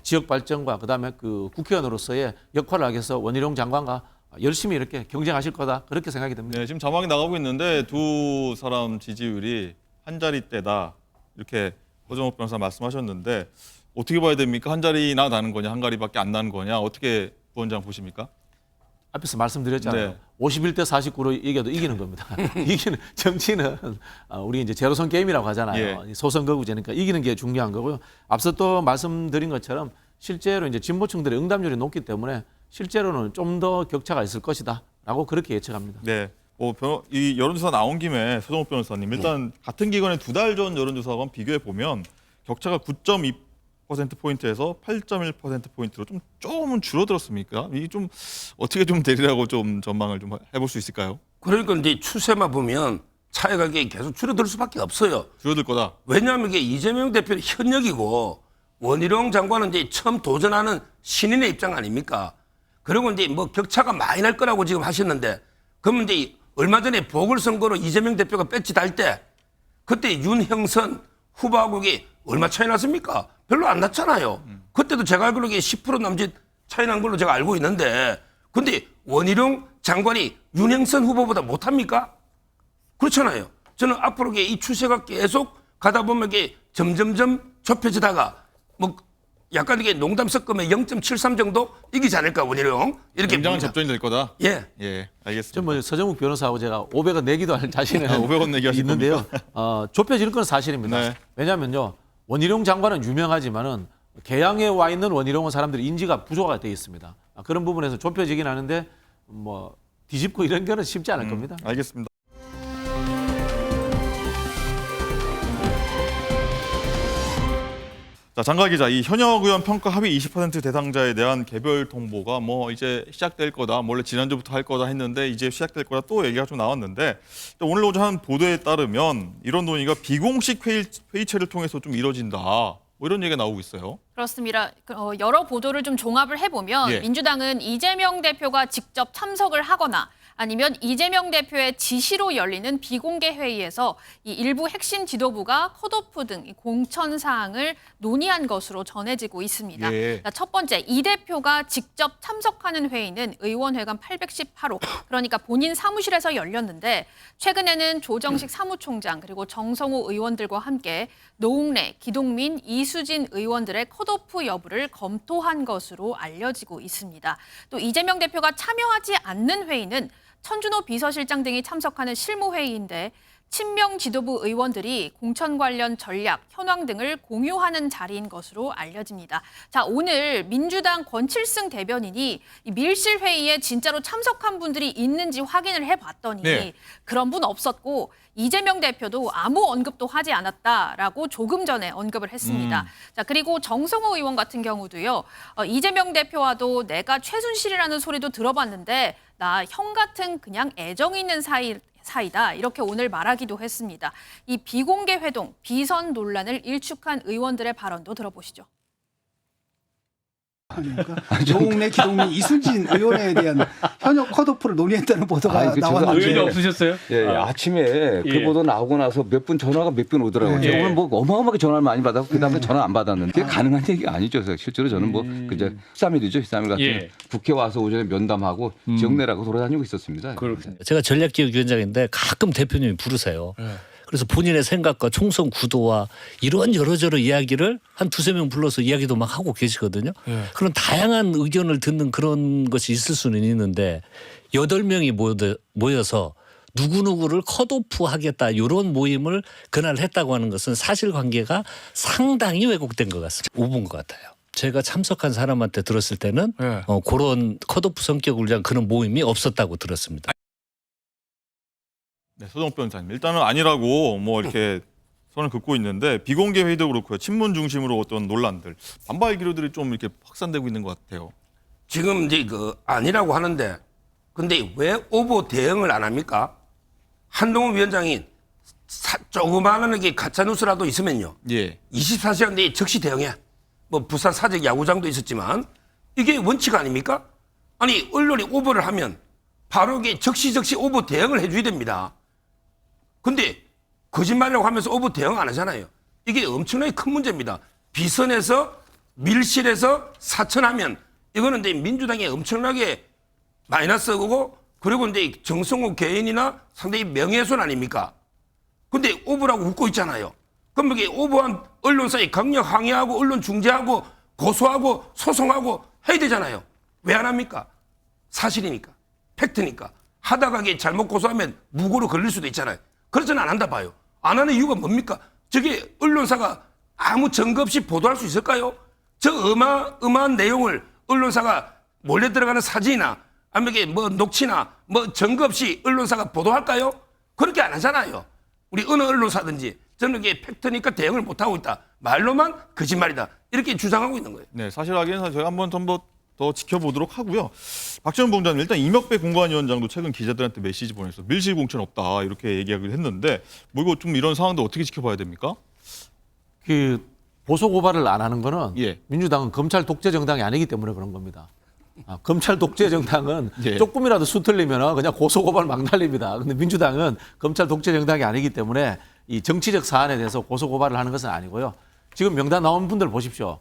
지역 발전과 그다음에 그 국회의원으로서의 역할을 하기 위해서 원희룡 장관과 열심히 이렇게 경쟁하실 거다 그렇게 생각이 듭니다. 네, 지금 자막이 나가고 있는데 두 사람 지지율이 한 자리대다 이렇게 조정욱 변호사 말씀하셨는데 어떻게 봐야 됩니까? 한 자리나 나는 거냐, 한 자리밖에 안 나는 거냐, 어떻게 부원장 보십니까? 앞에서 말씀드렸잖아요. 네. 51대 49로 이겨도 이기는 겁니다. 이기는 정치는 우리 이제 제로섬 게임이라고 하잖아요. 소선거구제니까 이기는 게 중요한 거고요. 앞서 또 말씀드린 것처럼 실제로 이제 진보층들의 응답률이 높기 때문에 실제로는 좀 더 격차가 있을 것이다라고 그렇게 예측합니다. 네. 이 여론조사 나온 김에 서정욱 변호사님 일단 같은 기관의 2달 전 여론조사와 비교해 보면 격차가 9.2%포인트에서 8.1%포인트로 조금은 줄어들었습니까? 이게 좀 어떻게 좀 되리라고 좀 전망을 좀 해볼 수 있을까요? 그러니까 이제 추세만 보면 차이가 계속 줄어들 수밖에 없어요. 줄어들 거다. 왜냐하면 이게 이재명 대표는 현역이고 원희룡 장관은 이제 처음 도전하는 신인의 입장 아닙니까? 그리고 이제 뭐 격차가 많이 날 거라고 지금 하셨는데 그러면 이제 얼마 전에 보궐선거로 이재명 대표가 배치 달 때 그때 윤형선 후보하고 이게 얼마 차이 났습니까? 별로 안 났잖아요. 그때도 제가 알기로 이게 10% 남짓 차이 난 걸로 제가 알고 있는데 근데 원희룡 장관이 윤형선 후보보다 못합니까? 그렇잖아요. 저는 앞으로 이 추세가 계속 가다 보면 이게 점점점 좁혀지다가 뭐 약간 이게 농담 섞으면 0.73 정도 이기지 않을까 원희룡 이렇게 굉장한 봅니다. 접전이 될 거다. 예. 예, 알겠습니다. 좀 뭐 서정욱 변호사하고 제가 500원 내기도 할 자신은 500원 내기 하실 있는데요. 좁혀지는 건 사실입니다. 네. 왜냐하면요. 원희룡 장관은 유명하지만은 개항에 와 있는 원희룡은 사람들이 인지가 부족하게 되어 있습니다. 그런 부분에서 좁혀지긴 하는데 뭐 뒤집고 이런 거는 쉽지 않을 겁니다. 알겠습니다. 자, 장가 기자, 이 현역 의원 평가 합의 20% 대상자에 대한 개별 통보가 뭐 이제 시작될 거다. 원래 지난주부터 할 거다 했는데 이제 시작될 거다 또 얘기가 좀 나왔는데 오늘 오전 한 보도에 따르면 이런 논의가 비공식 회의체를 통해서 좀 이뤄진다. 뭐 이런 얘기가 나오고 있어요. 그렇습니다. 여러 보도를 좀 종합을 해보면 예. 민주당은 이재명 대표가 직접 참석을 하거나 아니면 이재명 대표의 지시로 열리는 비공개 회의에서 이 일부 핵심 지도부가 컷오프 등 공천 사항을 논의한 것으로 전해지고 있습니다. 예. 첫 번째, 이 대표가 직접 참석하는 회의는 의원회관 818호, 그러니까 본인 사무실에서 열렸는데 최근에는 조정식 사무총장 그리고 정성호 의원들과 함께 노웅래, 기동민, 이수진 의원들의 컷오프 여부를 검토한 것으로 알려지고 있습니다. 또 이재명 대표가 참여하지 않는 회의는 천준호 비서실장 등이 참석하는 실무회의인데 친명 지도부 의원들이 공천 관련 전략, 현황 등을 공유하는 자리인 것으로 알려집니다. 자, 오늘 민주당 권칠승 대변인이 이 밀실 회의에 진짜로 참석한 분들이 있는지 확인을 해봤더니 네. 그런 분 없었고 이재명 대표도 아무 언급도 하지 않았다라고 조금 전에 언급을 했습니다. 자, 그리고 정성호 의원 같은 경우도요. 이재명 대표와도 내가 최순실이라는 소리도 들어봤는데 나 형 같은 그냥 애정 있는 사이다 이렇게 오늘 말하기도 했습니다. 이 비공개 회동, 비선 논란을 일축한 의원들의 발언도 들어보시죠. 노웅래, 기동민, 이수진 의원에 대한 현역 컷오프를 논의했다는 보도가 나왔는데 의외가 없으셨어요? 예, 아침에 그 보도 나오고 나서 몇 분 전화가 몇 분 오더라고요. 예. 오늘 뭐 어마어마하게 전화를 많이 받았고 그다음에 전화 안 받았는데 그게 가능한 얘기가 아니죠. 실제로 저는 뭐 그제 13일이죠. 13일 같은 예. 국회 와서 오전에 면담하고 지역 내라고 돌아다니고 있었습니다. 그렇군요. 제가 전략기획위원장인데 가끔 대표님이 부르세요. 그래서 본인의 생각과 총선 구도와 이런 여러저러 이야기를 한 두세 명 불러서 이야기도 막 하고 계시거든요. 그런 다양한 의견을 듣는 그런 것이 있을 수는 있는데 8명이 모여서 누구누구를 컷오프 하겠다 이런 모임을 그날 했다고 하는 것은 사실관계가 상당히 왜곡된 것 같습니다. 5분 것 같아요. 제가 참석한 사람한테 들었을 때는 그런 컷오프 성격을 위한 그런 모임이 없었다고 들었습니다. 네, 소정 변호사님. 일단은 아니라고 뭐 이렇게 선을 긋고 있는데 비공개 회의도 그렇고요. 친문 중심으로 어떤 논란들, 반발 기류들이 좀 이렇게 확산되고 있는 것 같아요. 지금 이제 그 아니라고 하는데 근데 왜 오보 대응을 안 합니까? 한동훈 위원장이 조그마한 게 가짜뉴스라도 있으면요. 예. 24시간 내에 즉시 대응해. 뭐 부산 사직 야구장도 있었지만 이게 원칙 아닙니까? 아니 언론이 오보를 하면 바로 이게 즉시 오보 대응을 해줘야 됩니다. 근데 거짓말이라고 하면서 오보 대응 안 하잖아요. 이게 엄청나게 큰 문제입니다. 비선에서 밀실에서 사천하면 이거는 이제 민주당에 엄청나게 마이너스고 그리고 이제 정성호 개인이나 상당히 명예훼손 아닙니까? 근데 오보라고 웃고 있잖아요. 그럼 이게 오보한 언론사에 강력 항의하고 언론 중재하고 고소하고 소송하고 해야 되잖아요. 왜 안 합니까? 사실이니까. 팩트니까. 하다가 이게 잘못 고소하면 무고로 걸릴 수도 있잖아요. 그래서는 안 한다 봐요. 안 하는 이유가 뭡니까? 저게 언론사가 아무 증거 없이 보도할 수 있을까요? 저 어마어마한 내용을 언론사가 몰래 들어가는 사진이나 아니면 이게 뭐 녹취나 뭐 증거 없이 언론사가 보도할까요? 그렇게 안 하잖아요. 우리 어느 언론사든지 저는 이게 팩트니까 대응을 못하고 있다. 말로만 거짓말이다. 이렇게 주장하고 있는 거예요. 네, 사실 확인해서 저희가 한번 더 지켜보도록 하고요. 박지원 본부장님, 일단 이명배 공관위원장도 최근 기자들한테 메시지 보내서 밀실 공천 없다 이렇게 얘기하기도 했는데 뭐 이거 좀 이런 상황도 어떻게 지켜봐야 됩니까? 그 고소 고발을 안 하는 거는 예. 민주당은 검찰 독재 정당이 아니기 때문에 그런 겁니다. 검찰 독재 정당은 예. 조금이라도 수틀리면 그냥 고소 고발 막 날립니다. 근데 민주당은 검찰 독재 정당이 아니기 때문에 이 정치적 사안에 대해서 고소 고발을 하는 것은 아니고요. 지금 명단 나온 분들 보십시오.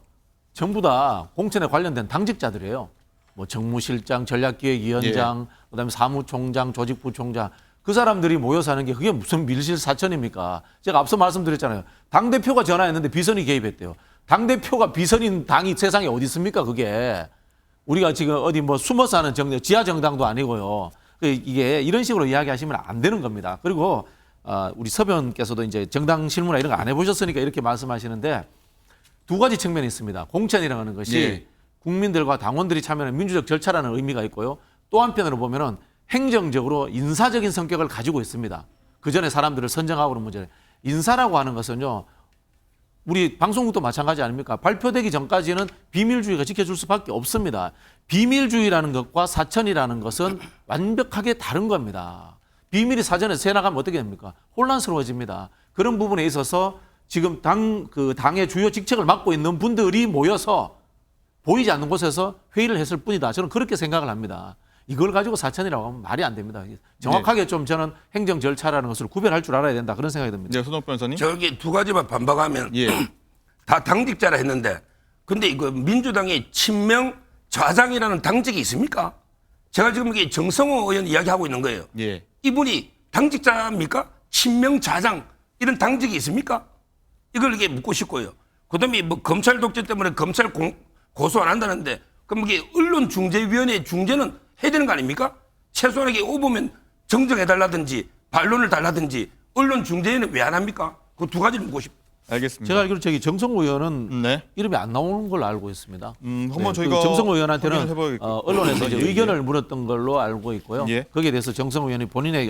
전부 다 공천에 관련된 당직자들이에요. 뭐 정무실장, 전략기획위원장, 그다음에 사무총장, 조직부총장 그 사람들이 모여서 하는 게 그게 무슨 밀실사천입니까? 제가 앞서 말씀드렸잖아요. 당대표가 전화했는데 비선이 개입했대요. 당대표가 비선인 당이 세상에 어디 있습니까? 그게. 우리가 지금 어디 뭐 숨어서 하는 지하 정당도 아니고요. 이게 이런 식으로 이야기하시면 안 되는 겁니다. 그리고 우리 서변께서도 이제 정당 실무나 이런 거 안 해보셨으니까 이렇게 말씀하시는데 두 가지 측면이 있습니다. 공천이라는 것이 예. 국민들과 당원들이 참여하는 민주적 절차라는 의미가 있고요. 또 한편으로 보면은 행정적으로 인사적인 성격을 가지고 있습니다. 그 전에 사람들을 선정하고 그런 문제. 인사라고 하는 것은요. 우리 방송국도 마찬가지 아닙니까? 발표되기 전까지는 비밀주의가 지켜줄 수밖에 없습니다. 비밀주의라는 것과 사천이라는 것은 완벽하게 다른 겁니다. 비밀이 사전에 새나가면 어떻게 됩니까? 혼란스러워집니다. 그런 부분에 있어서 지금 당의 주요 직책을 맡고 있는 분들이 모여서 보이지 않는 곳에서 회의를 했을 뿐이다. 저는 그렇게 생각을 합니다. 이걸 가지고 사천이라고 하면 말이 안 됩니다. 정확하게 좀 저는 행정 절차라는 것을 구별할 줄 알아야 된다. 그런 생각이 듭니다. 네, 손옥 변호사님. 저기 두 가지만 반박하면 예. 다 당직자라 했는데 근데 이거 민주당의 친명 좌장이라는 당직이 있습니까? 제가 지금 이게 정성호 의원 이야기하고 있는 거예요. 예. 이분이 당직자입니까? 친명 좌장 이런 당직이 있습니까? 이걸 이게 묻고 싶고요. 그다음에 뭐 검찰 독재 때문에 검찰 고소 안 한다는데 그럼 이게 언론중재위원회 중재는 해야 되는 거 아닙니까? 최소한에게 오보면 정정해달라든지 반론을 달라든지 언론중재위원회 왜 안 합니까? 그 두 가지를 묻고 싶어요. 알겠습니다. 제가 알기로 정성호 의원은 네. 이름이 안 나오는 걸로 알고 있습니다. 한번 저희가 정성호 의원한테는 해봐야겠고. 언론에서 이제 예, 의견을 물었던 걸로 알고 있고요. 예. 거기에 대해서 정성호 의원이 본인의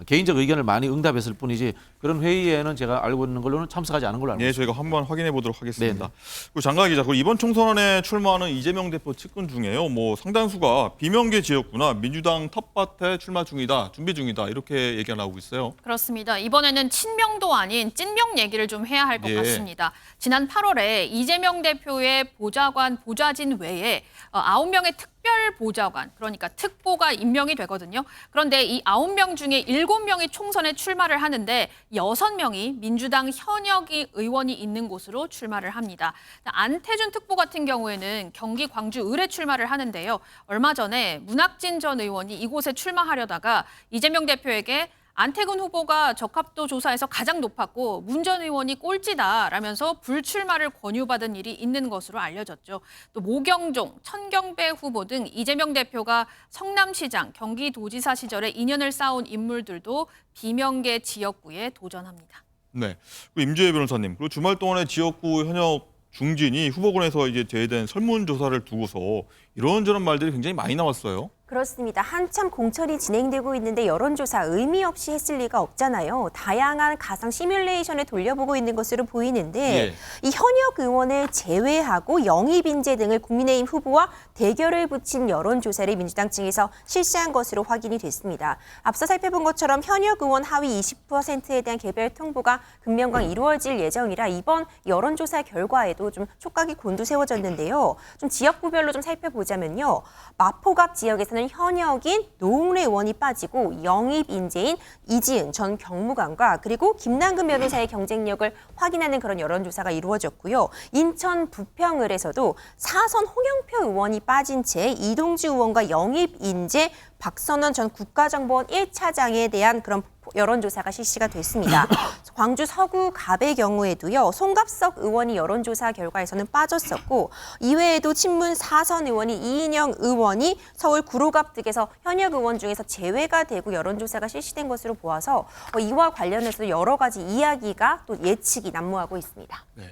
개인적 의견을 많이 응답했을 뿐이지 그런 회의에는 제가 알고 있는 걸로는 참석하지 않은 걸로 알고 예, 있습니다. 저희가 한번 확인해 보도록 하겠습니다. 네네. 그리고 장가 기자, 그리고 이번 총선에 출마하는 이재명 대표 측근 중에요. 뭐 상당수가 비명계 지역구나 민주당 텃밭에 출마 중이다, 준비 중이다 이렇게 얘기가 나오고 있어요. 그렇습니다. 이번에는 친명도 아닌 찐명 얘기를 좀 해야 할 것 예. 같습니다. 지난 8월에 이재명 대표의 보좌관, 보좌진 외에 9명의 특별 보좌관, 그러니까 특보가 임명이 되거든요. 그런데 이 9명 중에 7명이 총선에 출마를 하는데 6명이 민주당 현역 의원이 있는 곳으로 출마를 합니다. 안태준 특보 같은 경우에는 경기 광주 을에 출마를 하는데요. 얼마 전에 문학진 전 의원이 이곳에 출마하려다가 이재명 대표에게 안태근 후보가 적합도 조사에서 가장 높았고 문 전 의원이 꼴찌다라면서 불출마를 권유받은 일이 있는 것으로 알려졌죠. 또 모경종, 천경배 후보 등 이재명 대표가 성남시장, 경기도지사 시절에 인연을 쌓은 인물들도 비명계 지역구에 도전합니다. 네. 그리고 임주혜 변호사님, 그리고 주말 동안에 지역구 현역 중진이 후보군에서 이제 제외된 설문조사를 두고서 이런저런 말들이 굉장히 많이 나왔어요. 그렇습니다. 한참 공천이 진행되고 있는데 여론조사 의미 없이 했을 리가 없잖아요. 다양한 가상 시뮬레이션에 돌려보고 있는 것으로 보이는데 예. 이 현역 의원을 제외하고 영입 인재 등을 국민의힘 후보와 대결을 붙인 여론조사를 민주당 측에서 실시한 것으로 확인이 됐습니다. 앞서 살펴본 것처럼 현역 의원 하위 20%에 대한 개별 통보가 금명강 이루어질 예정이라 이번 여론조사 결과에도 좀 촉각이 곤두세워졌는데요. 좀 지역구별로 좀 살펴보자면요. 마포갑 지역에서는 현역인 노웅래 의원이 빠지고 영입 인재인 이지은 전 경무관과 그리고 김남근 변호사의 경쟁력을 확인하는 그런 여론조사가 이루어졌고요. 인천 부평을에서도 사선 홍영표 의원이 빠진 채 이동주 의원과 영입 인재 박선원 전 국가정보원 1차장에 대한 그런 여론조사가 실시가 됐습니다. 광주 서구 갑의 경우에도요. 송갑석 의원이 여론조사 결과에서는 빠졌었고 이외에도 친문 사선 의원이 이인영 의원이 서울 구로갑 등에서 현역 의원 중에서 제외가 되고 여론조사가 실시된 것으로 보아서 이와 관련해서 여러 가지 이야기가 또 예측이 난무하고 있습니다. 네.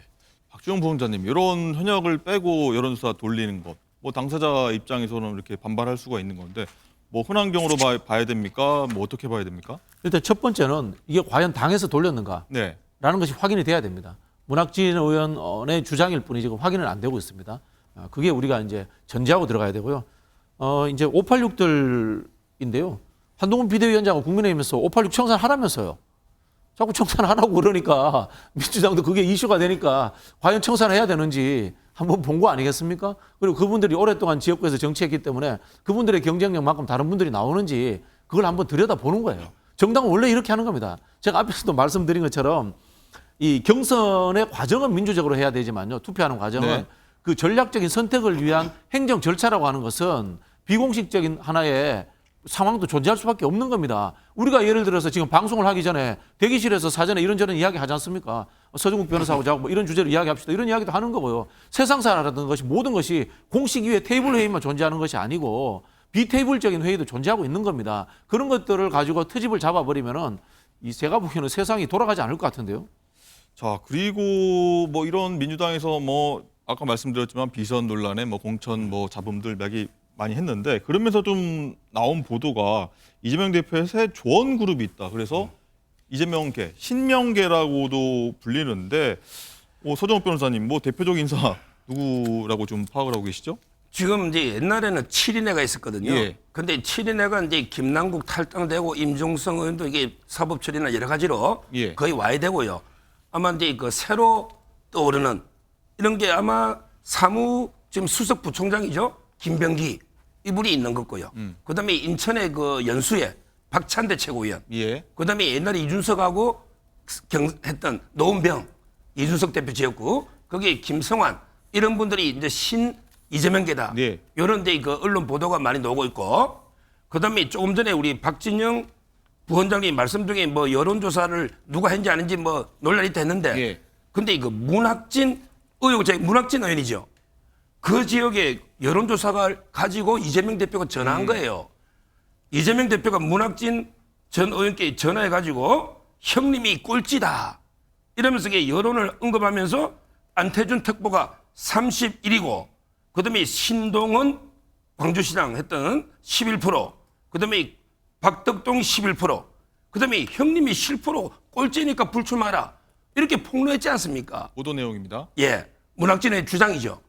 박지원 부원장님, 이런 현역을 빼고 여론조사 돌리는 것, 뭐 당사자 입장에서는 이렇게 반발할 수가 있는 건데 뭐 흔한 경우로 봐야 됩니까? 뭐 어떻게 봐야 됩니까? 일단 첫 번째는 이게 과연 당에서 돌렸는가? 네. 라는 것이 확인이 돼야 됩니다. 문학진 의원의 주장일 뿐이 지금 확인은 안 되고 있습니다. 그게 우리가 이제 전제하고 들어가야 되고요. 이제 586들인데요. 한동훈 비대위원장은 국민의힘에서 586 청산하라면서요. 자꾸 청산하라고 그러니까 민주당도 그게 이슈가 되니까 과연 청산해야 되는지 한번 본 거 아니겠습니까? 그리고 그분들이 오랫동안 지역구에서 정치했기 때문에 그분들의 경쟁력만큼 다른 분들이 나오는지 그걸 한번 들여다보는 거예요. 정당은 원래 이렇게 하는 겁니다. 제가 앞에서도 말씀드린 것처럼 이 경선의 과정은 민주적으로 해야 되지만요. 투표하는 과정은 네. 그 전략적인 선택을 위한 행정 절차라고 하는 것은 비공식적인 하나의 상황도 존재할 수밖에 없는 겁니다. 우리가 예를 들어서 지금 방송을 하기 전에 대기실에서 사전에 이런저런 이야기 하지 않습니까? 서정국 변호사하고 자고 뭐 이런 주제로 이야기합시다. 이런 이야기도 하는 거고요. 세상사라는 것이 모든 것이 공식 위에 테이블 회의만 존재하는 것이 아니고 비테이블적인 회의도 존재하고 있는 겁니다. 그런 것들을 가지고 트집을 잡아버리면은 제가 보기에는 세상이 돌아가지 않을 것 같은데요. 자, 그리고 뭐 이런 민주당에서 뭐 아까 말씀드렸지만 비선 논란에 뭐 공천 뭐 잡음들 많이 했는데 그러면서 좀 나온 보도가 이재명 대표의 새 조언 그룹이 있다. 그래서 이재명계, 신명계라고도 불리는데 서정욱 변호사님 뭐 대표적인 인사 누구라고 좀 파악을 하고 계시죠? 지금 이제 옛날에는 7인회가 있었거든요. 예. 근데 7인회가 이제 김남국 탈당되고 임종성 의원도 이게 사법 처리나 여러 가지로 예. 거의 와야 되고요. 아마 이제 그 새로 떠오르는 이런 게 아마 사무 지금 수석 부총장이죠. 김병기 이분이 있는 거고요. 그다음에 인천의 그 연수에 박찬대 최고위원. 예. 그다음에 옛날에 이준석하고 했던 노은병 이준석 대표 지역구 거기에 김성환 이런 분들이 이제 이재명계다. 네. 이런 데 그 언론 보도가 많이 나오고 있고 그다음에 조금 전에 우리 박진영 부원장님 말씀 중에 뭐 여론조사를 누가 했는지 아닌지 뭐 논란이 됐는데 예. 근데 이거 문학진 의원이죠. 그 지역에 여론조사를 가지고 이재명 대표가 전화한 거예요. 이재명 대표가 문학진 전 의원께 전화해가지고 형님이 꼴찌다. 이러면서 여론을 언급하면서 안태준 특보가 31이고 그다음에 신동은 광주시장 했던 11%, 그다음에 박덕동 11%, 그다음에 형님이 7% 꼴찌니까 불출마하라. 이렇게 폭로했지 않습니까? 보도 내용입니다. 예, 문학진의 주장이죠.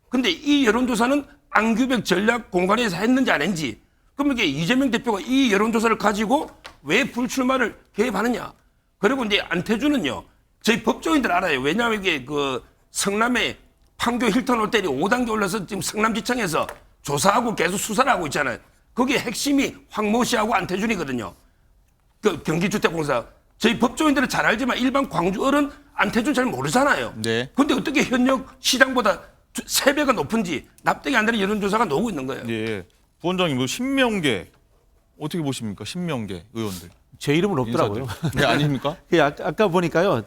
근데 이 여론조사는 안규백 전략 공간에서 했는지 안 했는지 그러면 이게 이재명 대표가 이 여론조사를 가지고 왜 불출마를 개입하느냐. 그리고 이제 안태준은요, 저희 법조인들 알아요. 왜냐하면 이게 그 성남의 판교 힐튼 호텔이 5단계 올라서 지금 성남지청에서 조사하고 계속 수사를 하고 있잖아요. 거기에 핵심이 황모 씨하고 안태준이거든요. 그 경기주택공사. 저희 법조인들은 잘 알지만 일반 광주 어른 안태준 잘 모르잖아요. 네. 근데 어떻게 현역 시장보다 3배가 높은지 납득이 안 되는 여론조사가 나오고 있는 거예요. 예. 부원장님, 뭐 신명계 어떻게 보십니까? 신명계 의원들. 제 이름은 없더라고요. 네, 아닙니까? 아까 보니까요.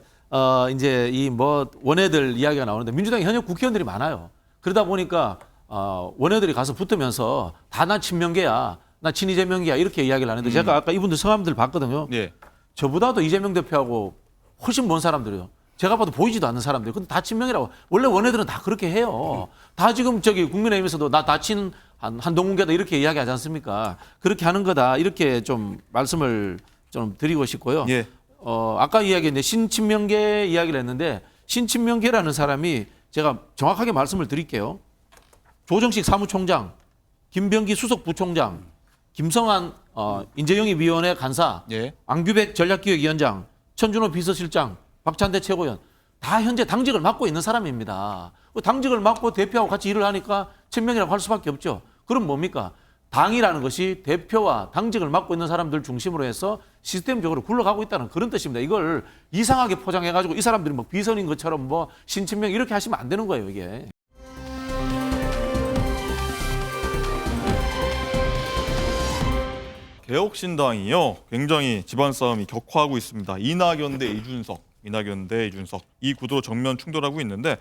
이제 이 뭐 원외들 이야기가 나오는데 민주당 현역 국회의원들이 많아요. 그러다 보니까 원외들이 가서 붙으면서 다 나 친명계야, 나 친이재명계야 이렇게 이야기를 하는데 제가 아까 이분들 성함들 봤거든요. 예. 저보다도 이재명 대표하고 훨씬 먼 사람들이요. 제가 봐도 보이지도 않는 사람들. 근데 다 친명이라고. 원래 원외들은 다 그렇게 해요. 다 지금 국민의힘에서도 나 다친 한동훈계다 이렇게 이야기하지 않습니까? 그렇게 하는 거다 이렇게 좀 말씀을 좀 드리고 싶고요. 예. 아까 이야기했는데 신친명계 이야기를 했는데 신친명계라는 사람이 제가 정확하게 말씀을 드릴게요. 조정식 사무총장, 김병기 수석부총장, 김성한 인재영입위원회 간사, 예. 안규백 전략기획위원장, 천준호 비서실장, 박찬대 최고위원 다 현재 당직을 맡고 있는 사람입니다. 당직을 맡고 대표하고 같이 일을 하니까 친명이라고 할 수밖에 없죠. 그럼 뭡니까? 당이라는 것이 대표와 당직을 맡고 있는 사람들 중심으로 해서 시스템적으로 굴러가고 있다는 그런 뜻입니다. 이걸 이상하게 포장해가지고 이 사람들이 뭐 비선인 것처럼 뭐 신친명 이렇게 하시면 안 되는 거예요, 이게. 개혁신당이요. 굉장히 집안 싸움이 격화하고 있습니다. 이낙연 대 이준석. 이 구도로 정면 충돌하고 있는데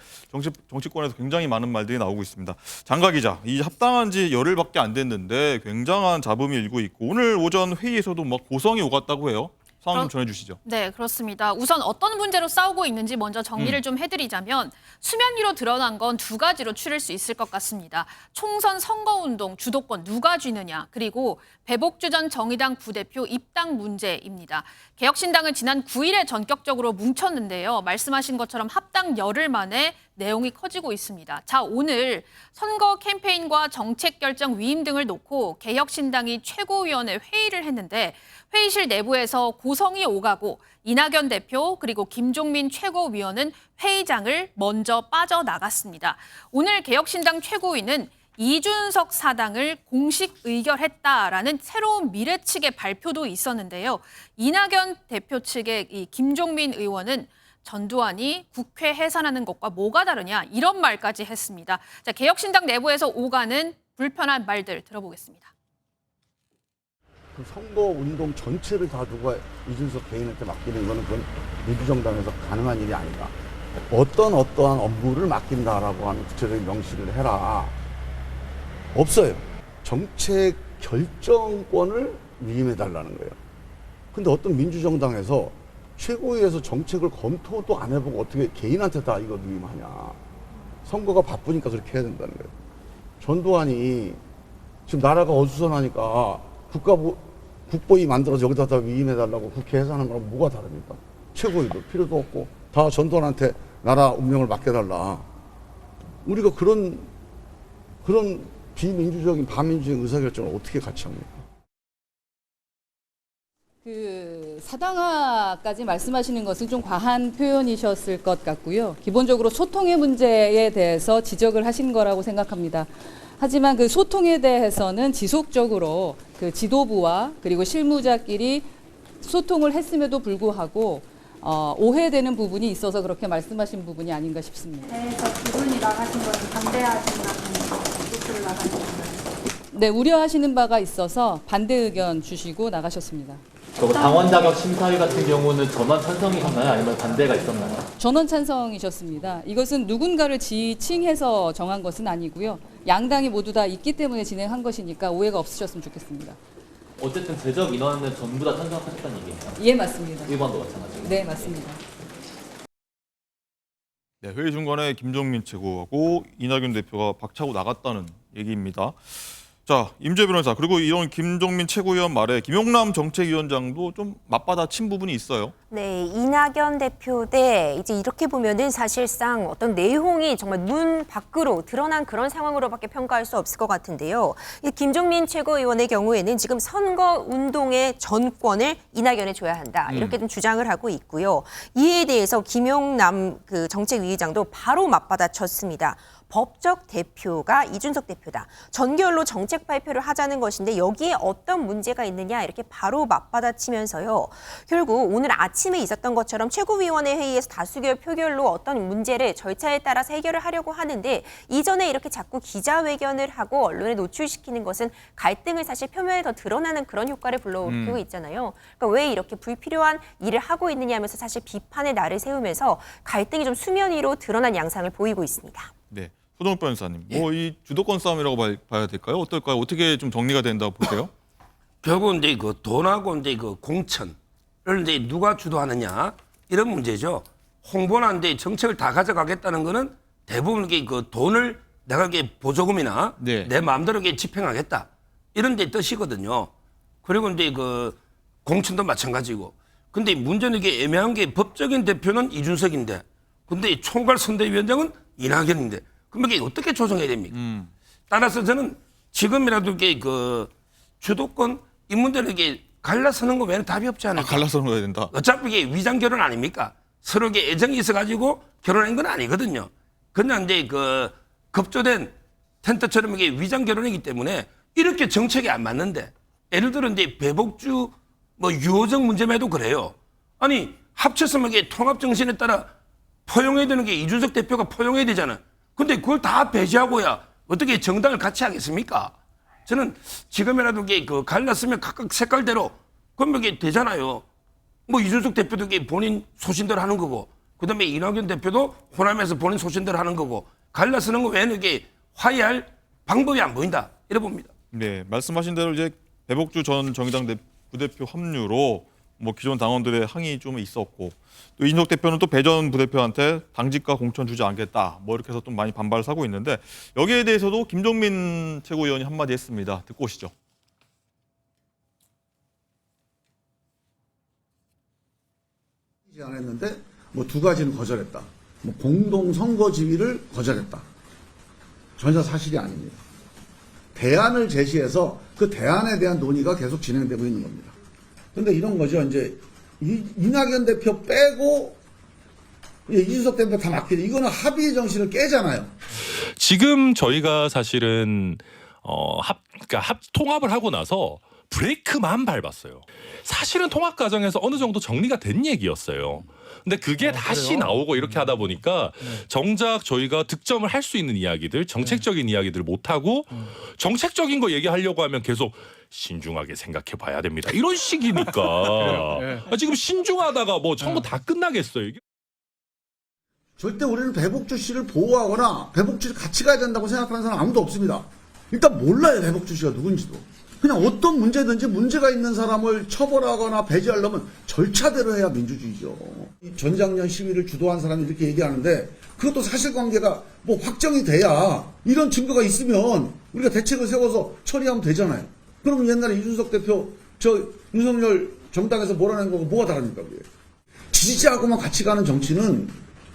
정치권에서 굉장히 많은 말들이 나오고 있습니다. 장가 기자, 이 합당한 지 열흘밖에 안 됐는데 굉장한 잡음이 일고 있고 오늘 오전 회의에서도 막 고성이 오갔다고 해요. 상황 좀 전해주시죠. 네, 그렇습니다. 우선 어떤 문제로 싸우고 있는지 먼저 정리를 좀 해드리자면 수면 위로 드러난 건 2가지로 추릴 수 있을 것 같습니다. 총선 선거운동 주도권 누가 쥐느냐, 그리고 배복주 전 정의당 부대표 입당 문제입니다. 개혁신당은 지난 9일에 전격적으로 뭉쳤는데요. 말씀하신 것처럼 합당 열흘 만에 내용이 커지고 있습니다. 자, 오늘 선거 캠페인과 정책 결정 위임 등을 놓고 개혁신당이 최고위원회 회의를 했는데 회의실 내부에서 고성이 오가고 이낙연 대표 그리고 김종민 최고위원은 회의장을 먼저 빠져나갔습니다. 오늘 개혁신당 최고위는 이준석 사당을 공식 의결했다라는 새로운 미래 측의 발표도 있었는데요. 이낙연 대표 측의 이 김종민 의원은 전두환이 국회 해산하는 것과 뭐가 다르냐 이런 말까지 했습니다. 자, 개혁신당 내부에서 오가는 불편한 말들 들어보겠습니다. 그 선거 운동 전체를 다 누가 이준석 개인한테 맡기는 거는 그건 민주정당에서 가능한 일이 아니다. 어떠한 업무를 맡긴다라고 하는 구체적인 명시를 해라. 없어요. 정책 결정권을 위임해달라는 거예요. 근데 어떤 민주정당에서 최고위에서 정책을 검토도 안 해보고 어떻게 개인한테 다 이거 위임하냐. 선거가 바쁘니까 그렇게 해야 된다는 거예요. 전두환이 지금 나라가 어수선하니까 국보위 만들어서 여기다 다 위임해달라고 국회에서 하는 거랑 뭐가 다릅니까? 최고위도 필요도 없고 다 전두환한테 나라 운명을 맡겨달라. 우리가 그런 비민주적인 반민주적인 의사결정을 어떻게 같이 합니까? 그 사당화까지 말씀하시는 것은 좀 과한 표현이셨을 것 같고요. 기본적으로 소통의 문제에 대해서 지적을 하신 거라고 생각합니다. 하지만 그 소통에 대해서는 지속적으로 그 지도부와 그리고 실무자끼리 소통을 했음에도 불구하고 오해되는 부분이 있어서 그렇게 말씀하신 부분이 아닌가 싶습니다. 그래서 두 분이 나가신 것은 반대하신다는 뜻으로 나가신 건가요? 네, 우려하시는 바가 있어서 반대 의견 주시고 나가셨습니다. 당원 자격 심사위 같은 경우는 전원 찬성이셨나요? 아니면 반대가 있었나요? 전원 찬성이셨습니다. 이것은 누군가를 지칭해서 정한 것은 아니고요. 양당이 모두 다 있기 때문에 진행한 것이니까 오해가 없으셨으면 좋겠습니다. 어쨌든 제적 인원은 전부 다 찬성하셨다는 얘기예요? 예, 맞습니다. 일반도 마찬가지고. 네, 맞습니다. 네, 회의 중간에 김종민 최고하고 이낙연 대표가 박차고 나갔다는 얘기입니다. 자, 임재 변호사, 그리고 이런 김종민 최고위원 말에 김용남 정책위원장도 좀 맞받아친 부분이 있어요. 네, 이낙연 대표 대 이제 이렇게 보면은 사실상 어떤 내용이 정말 눈 밖으로 드러난 그런 상황으로밖에 평가할 수 없을 것 같은데요. 이 김종민 최고위원의 경우에는 지금 선거 운동의 전권을 이낙연에 줘야 한다 이렇게 좀 주장을 하고 있고요. 이에 대해서 김용남 그 정책위의장도 바로 맞받아쳤습니다. 법적 대표가 이준석 대표다. 전결로 정책 발표를 하자는 것인데 여기에 어떤 문제가 있느냐 이렇게 바로 맞받아치면서요. 결국 오늘 아침에 있었던 것처럼 최고위원회 회의에서 다수결 표결로 어떤 문제를 절차에 따라서 해결을 하려고 하는데 이전에 이렇게 자꾸 기자회견을 하고 언론에 노출시키는 것은 갈등을 사실 표면에 더 드러나는 그런 효과를 불러오고 있잖아요. 그러니까 왜 이렇게 불필요한 일을 하고 있느냐 하면서 사실 비판의 날을 세우면서 갈등이 좀 수면 위로 드러난 양상을 보이고 있습니다. 네, 소정욱 변호사님, 뭐 이 주도권 싸움이라고 봐야 될까요? 어떨까요? 어떻게 좀 정리가 된다고 보세요? 결국 이제 그 돈하고 이제 그 공천을 이제 누가 주도하느냐 이런 문제죠. 홍보나 이제 정책을 다 가져가겠다는 거는 대부분 이게 그 돈을 내가 이게 보조금이나 내 마음대로 이게 집행하겠다 이런 데 뜻이거든요. 그리고 이제 그 공천도 마찬가지고. 근데 문제는 이게 애매한 게 법적인 대표는 이준석인데, 근데 총괄 선대위원장은 이낙연인데, 그럼 이게 어떻게 조정해야 됩니까? 따라서 저는 지금이라도 이게 그 주도권 이 문제를 이게 갈라서는 거 외에는 답이 없지 않을까? 갈라서는 해야 된다. 어차피 이게 위장 결혼 아닙니까? 서로 이게 애정이 있어가지고 결혼한 건 아니거든요. 그냥 이제 그 급조된 텐트처럼 이게 위장 결혼이기 때문에 이렇게 정책이 안 맞는데, 예를 들어 이제 배복주 뭐 유호정 문제만 해도 그래요. 아니 합쳐서 이게 통합 정신에 따라 포용해야 되는 게 이준석 대표가 포용해야 되잖아요. 근데 그걸 다 배제하고야 어떻게 정당을 같이 하겠습니까? 저는 지금이라도 이게 그 갈랐으면 각각 색깔대로 그러면 이게 되잖아요. 뭐 이준석 대표도 이게 본인 소신대로 하는 거고, 그다음에 이낙연 대표도 호남에서 본인 소신대로 하는 거고, 갈라서는 거 외에는 이게 화해할 방법이 안 보인다 이래 봅니다. 네, 말씀하신 대로 이제 배복주 전 정의당 부대표 합류로 뭐 기존 당원들의 항의 좀 있었고, 또 이준석 대표는 또 배 전 부대표한테 당직과 공천 주지 않겠다 뭐 이렇게 해서 좀 많이 반발을 하고 있는데, 여기에 대해서도 김종민 최고위원이 한마디 했습니다. 듣고 오시죠. 안 했는데 뭐 두 가지는 거절했다. 뭐 공동 선거 지위를 거절했다. 전혀 사실이 아닙니다. 대안을 제시해서 그 대안에 대한 논의가 계속 진행되고 있는 겁니다. 근데 이런 거죠. 이제 이낙연 대표 빼고 이준석 대표 다 맡기죠. 이거는 합의의 정신을 깨잖아요. 지금 저희가 사실은 통합을 하고 나서 브레이크만 밟았어요. 사실은 통합 과정에서 어느 정도 정리가 된 얘기였어요. 근데 그게 다시 그래요? 나오고 이렇게 하다 보니까 정작 저희가 득점을 할 수 있는 이야기들, 정책적인 이야기들을 못 하고 정책적인 거 얘기하려고 하면 계속 신중하게 생각해 봐야 됩니다. 이런 식이니까 지금 신중하다가 뭐 전부 다 끝나겠어요. 이게. 절대 우리는 배복주 씨를 보호하거나 배복주 씨 같이 가야 된다고 생각하는 사람 아무도 없습니다. 일단 몰라요, 배복주 씨가 누군지도. 그냥 어떤 문제든지 문제가 있는 사람을 처벌하거나 배제하려면 절차대로 해야 민주주의죠. 전작년 시위를 주도한 사람이 이렇게 얘기하는데 그것도 사실관계가 뭐 확정이 돼야 이런 증거가 있으면 우리가 대책을 세워서 처리하면 되잖아요. 그러면 옛날에 이준석 대표 윤석열 정당에서 몰아낸 거고 뭐가 다릅니까? 그게. 지지자하고만 같이 가는 정치는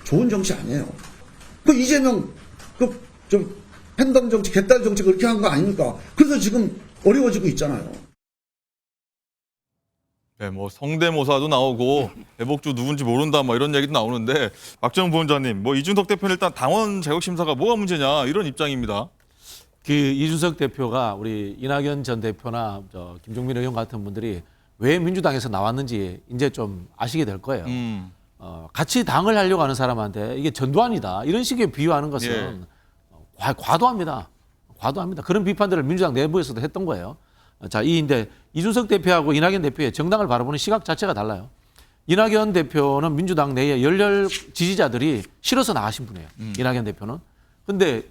좋은 정치 아니에요. 그 이재명 팬덤 정치, 개딸 정치 그렇게 한 거 아닙니까? 그래서 지금 어려워지고 있잖아요. 네, 뭐 성대모사도 나오고 배복주 누군지 모른다 뭐 이런 얘기도 나오는데 박정훈 부원장님, 뭐 이준석 대표는 일단 당원 자격 심사가 뭐가 문제냐 이런 입장입니다. 그 이준석 대표가 우리 이낙연 전 대표나 김종민 의원 같은 분들이 왜 민주당에서 나왔는지 이제 좀 아시게 될 거예요. 같이 당을 하려고 하는 사람한테 이게 전두환이다 이런 식의 비유하는 것은 과도합니다. 과도합니다. 그런 비판들을 민주당 내부에서도 했던 거예요. 자, 이인데 이준석 대표하고 이낙연 대표의 정당을 바라보는 시각 자체가 달라요. 이낙연 대표는 민주당 내에 열렬 지지자들이 싫어서 나가신 분이에요. 이낙연 대표는. 근데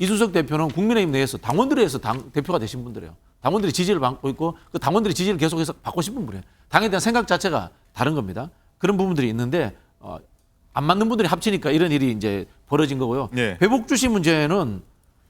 이준석 대표는 국민의힘 내에서 당원들에 의해서 대표가 되신 분들이에요. 당원들이 지지를 받고 있고 그 당원들이 지지를 계속해서 받고 싶은 분이에요. 당에 대한 생각 자체가 다른 겁니다. 그런 부분들이 있는데 안 맞는 분들이 합치니까 이런 일이 이제 벌어진 거고요. 배복주 씨 문제는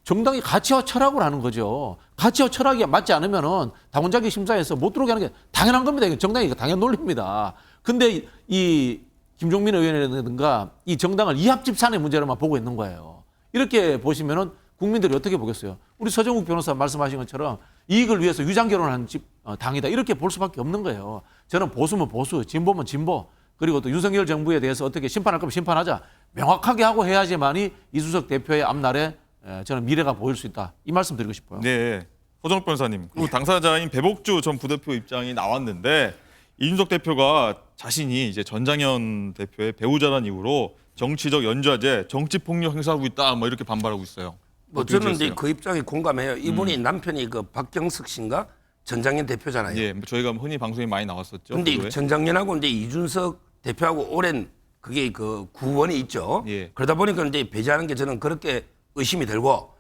정당이 가치와 철학을 하는 거죠. 가치와 철학이 맞지 않으면은 당원 자격 심사에서 못 들어오게 하는 게 당연한 겁니다. 이거 정당이 당연 논리입니다. 근데 이 김종민 의원이라든가 이 정당을 이합집산의 문제로만 보고 있는 거예요. 이렇게 보시면은 국민들이 어떻게 보겠어요? 우리 서정욱 변호사 말씀하신 것처럼 이익을 위해서 유장 결혼한 당이다. 이렇게 볼 수밖에 없는 거예요. 저는 보수면 보수, 진보면 진보, 그리고 또 윤석열 정부에 대해서 어떻게 심판할 거면 심판하자. 명확하게 하고 해야지만이 이준석 대표의 앞날에 저는 미래가 보일 수 있다. 이 말씀 드리고 싶어요. 네, 서정욱 변호사님. 그리고 당사자인 배복주 전 부대표 입장이 나왔는데 이준석 대표가 자신이 이제 전장현 대표의 배우자라는 이유로 정치적 연좌제, 정치 폭력 행사하고 있다. 뭐 이렇게 반발하고 있어요. 뭐 저는 이제 그 입장에 공감해요. 이분이 남편이 그 박경석 씨인가 전장현 대표잖아요. 예, 저희가 흔히 방송에 많이 나왔었죠. 근데 전장현하고 이제 이준석 대표하고 오랜 그게 그 구원이 있죠. 그러다 보니까 이제 배제하는 게 저는 그렇게 의심이 들고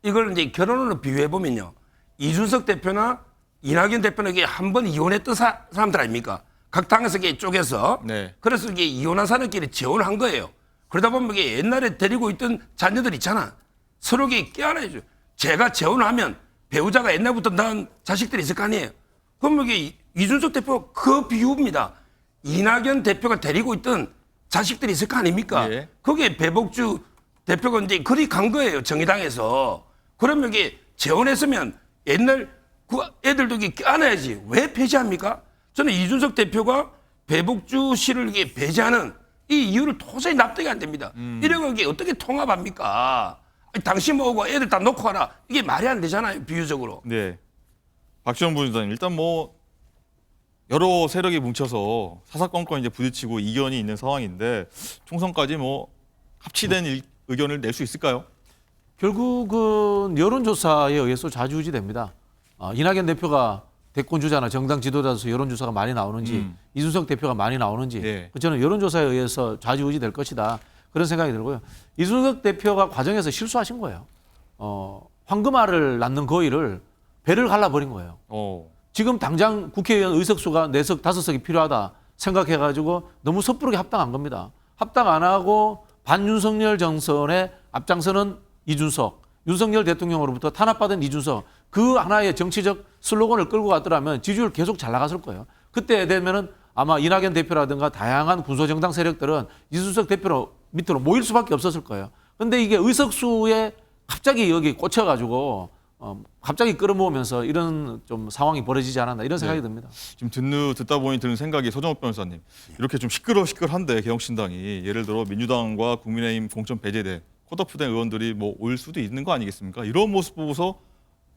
이걸 이제 결혼으로 비유해 보면요. 이준석 대표나 이낙연 대표는 이게 한 번 이혼했던 사람들 아닙니까? 각 당에서 이게 쪼개서 그래서 이게 이혼한 사람끼리 재혼을 한 거예요. 그러다 보면 이게 옛날에 데리고 있던 자녀들 있잖아. 서로 이게 껴안아야죠. 제가 재혼하면 배우자가 옛날부터 낳은 자식들이 있을 거 아니에요. 그럼 이게 이준석 대표 그 비유입니다. 이낙연 대표가 데리고 있던 자식들이 있을 거 아닙니까? 거기에 배복주 대표가 이제 그리 간 거예요. 정의당에서. 그러면 이게 재혼했으면 옛날 그 애들도 이게 껴안아야지. 왜 배제합니까? 저는 이준석 대표가 배복주 씨를 이게 배제하는 이 이유를 도저히 납득이 안 됩니다. 이런 게 어떻게 통합합니까? 아니, 당신 뭐고 애들 다 놓고 가라. 이게 말이 안 되잖아요. 비유적으로. 네. 박지원 부원장님, 일단 뭐 여러 세력이 뭉쳐서 사사건건 이제 부딪히고 이견이 있는 상황인데 총선까지 뭐 합치된 의견을 낼 수 있을까요? 결국은 여론조사에 의해서 좌지우지됩니다. 이낙연 대표가 대권 주자나 정당 지도자로서 여론조사가 많이 나오는지 이준석 대표가 많이 나오는지 저는 여론조사에 의해서 좌지우지될 것이다. 그런 생각이 들고요. 이준석 대표가 과정에서 실수하신 거예요. 황금알을 낳는 거위를 배를 갈라버린 거예요. 지금 당장 국회의원 의석수가 4석, 5석이 필요하다 생각해가지고 너무 섣부르게 합당한 겁니다. 합당 안 하고 반윤석열 정선에 앞장서는 이준석, 윤석열 대통령으로부터 탄압받은 이준석, 그 하나의 정치적 슬로건을 끌고 갔더라면 지지율 계속 잘 나갔을 거예요. 그때 되면은 아마 이낙연 대표라든가 다양한 군소정당 세력들은 이준석 대표 밑으로 모일 수밖에 없었을 거예요. 근데 이게 의석수에 갑자기 여기 꽂혀가지고 갑자기 끌어모으면서 이런 좀 상황이 벌어지지 않았나 이런 생각이 듭니다. 지금 듣다 보니 드는 생각이 서정욱 변호사님, 이렇게 좀 시끌시끌한데 개혁신당이 예를 들어 민주당과 국민의힘 공천 배제돼 컷오프된 의원들이 뭐 올 수도 있는 거 아니겠습니까? 이런 모습 보고서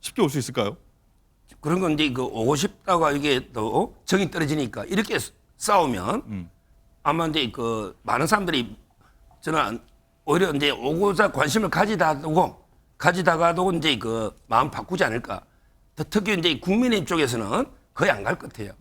쉽게 올 수 있을까요? 그런 건 이제 그 오고 싶다가 이게 또 정이 떨어지니까 이렇게 싸우면 아마 이제 그 많은 사람들이 저는 오히려 이제 오고자 관심을 가지다가도 이제 그 마음 바꾸지 않을까. 특히 이제 국민의힘 쪽에서는 거의 안 갈 것 같아요.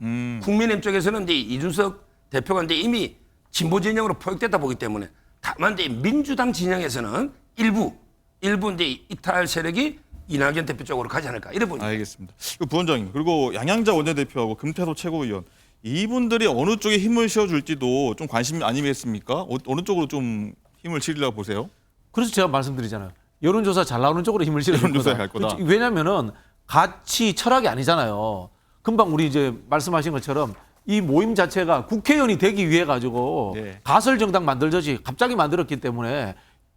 국민의힘 쪽에서는 이제 이준석 대표가 이제 이미 진보 진영으로 포획됐다 보기 때문에 다만 이제 민주당 진영에서는 일부 이제 이탈 세력이 이낙연 대표 쪽으로 가지 않을까 이래 보입니다. 알겠습니다. 부원장님 그리고 양양자 원내대표하고 금태섭 최고위원 이분들이 어느 쪽에 힘을 실어줄지도 좀 관심 아니겠습니까? 어느 쪽으로 좀 힘을 실으려고 보세요? 그래서 제가 말씀드리잖아요. 여론조사 잘 나오는 쪽으로 힘을 실을 여론조사에 갈 거다. 왜냐하면은 가치 철학이 아니잖아요. 금방 우리 이제 말씀하신 것처럼 이 모임 자체가 국회의원이 되기 위해 가지고 네. 가설 정당 만들듯이 갑자기 만들었기 때문에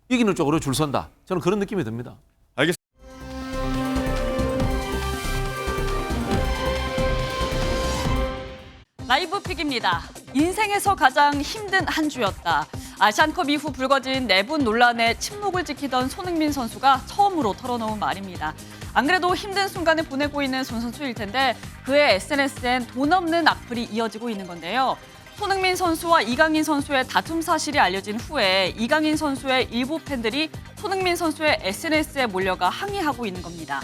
이기는 쪽으로 줄 선다. 저는 그런 느낌이 듭니다. 알겠습니다. 라이브 픽입니다. 인생에서 가장 힘든 한 주였다. 아시안컵 이후 불거진 내분 논란에 침묵을 지키던 손흥민 선수가 처음으로 털어놓은 말입니다. 안 그래도 힘든 순간을 보내고 있는 손 선수일 텐데 그의 SNS엔 돈 없는 악플이 이어지고 있는 건데요. 손흥민 선수와 이강인 선수의 다툼 사실이 알려진 후에 이강인 선수의 일부 팬들이 손흥민 선수의 SNS에 몰려가 항의하고 있는 겁니다.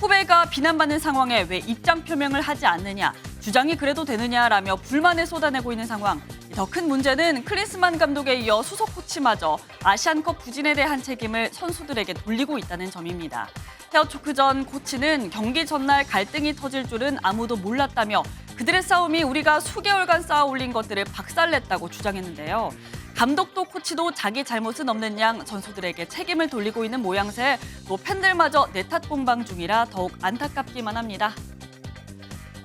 후배가 비난받는 상황에 왜 입장 표명을 하지 않느냐, 주장이 그래도 되느냐라며 불만을 쏟아내고 있는 상황. 더 큰 문제는 클린스만 감독에 이어 수석 코치마저 아시안컵 부진에 대한 책임을 선수들에게 돌리고 있다는 점입니다. 헤어초크 전 코치는 경기 전날 갈등이 터질 줄은 아무도 몰랐다며 그들의 싸움이 우리가 수개월간 쌓아 올린 것들을 박살냈다고 주장했는데요. 감독도 코치도 자기 잘못은 없는 양 선수들에게 책임을 돌리고 있는 모양새, 또 팬들마저 내탓 공방 중이라 더욱 안타깝기만 합니다.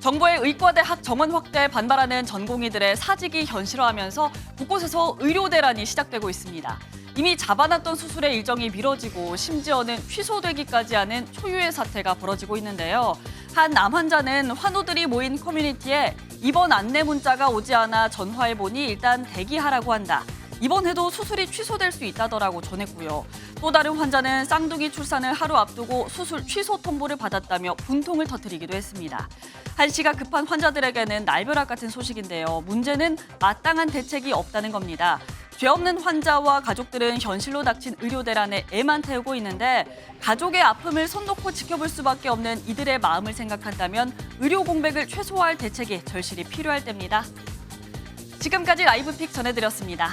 정부의 의과대 학 정원 확대에 반발하는 전공의들의 사직이 현실화하면서 곳곳에서 의료 대란이 시작되고 있습니다. 이미 잡아놨던 수술의 일정이 미뤄지고 심지어는 취소되기까지 하는 초유의 사태가 벌어지고 있는데요. 한 남 환자는 환우들이 모인 커뮤니티에 입원 안내 문자가 오지 않아 전화해보니 일단 대기하라고 한다. 입원해도 수술이 취소될 수 있다더라고 전했고요. 또 다른 환자는 쌍둥이 출산을 하루 앞두고 수술 취소 통보를 받았다며 분통을 터뜨리기도 했습니다. 한시가 급한 환자들에게는 날벼락 같은 소식인데요. 문제는 마땅한 대책이 없다는 겁니다. 죄 없는 환자와 가족들은 현실로 닥친 의료 대란에 애만 태우고 있는데 가족의 아픔을 손 놓고 지켜볼 수밖에 없는 이들의 마음을 생각한다면 의료 공백을 최소화할 대책이 절실히 필요할 때입니다. 지금까지 라이브픽 전해드렸습니다.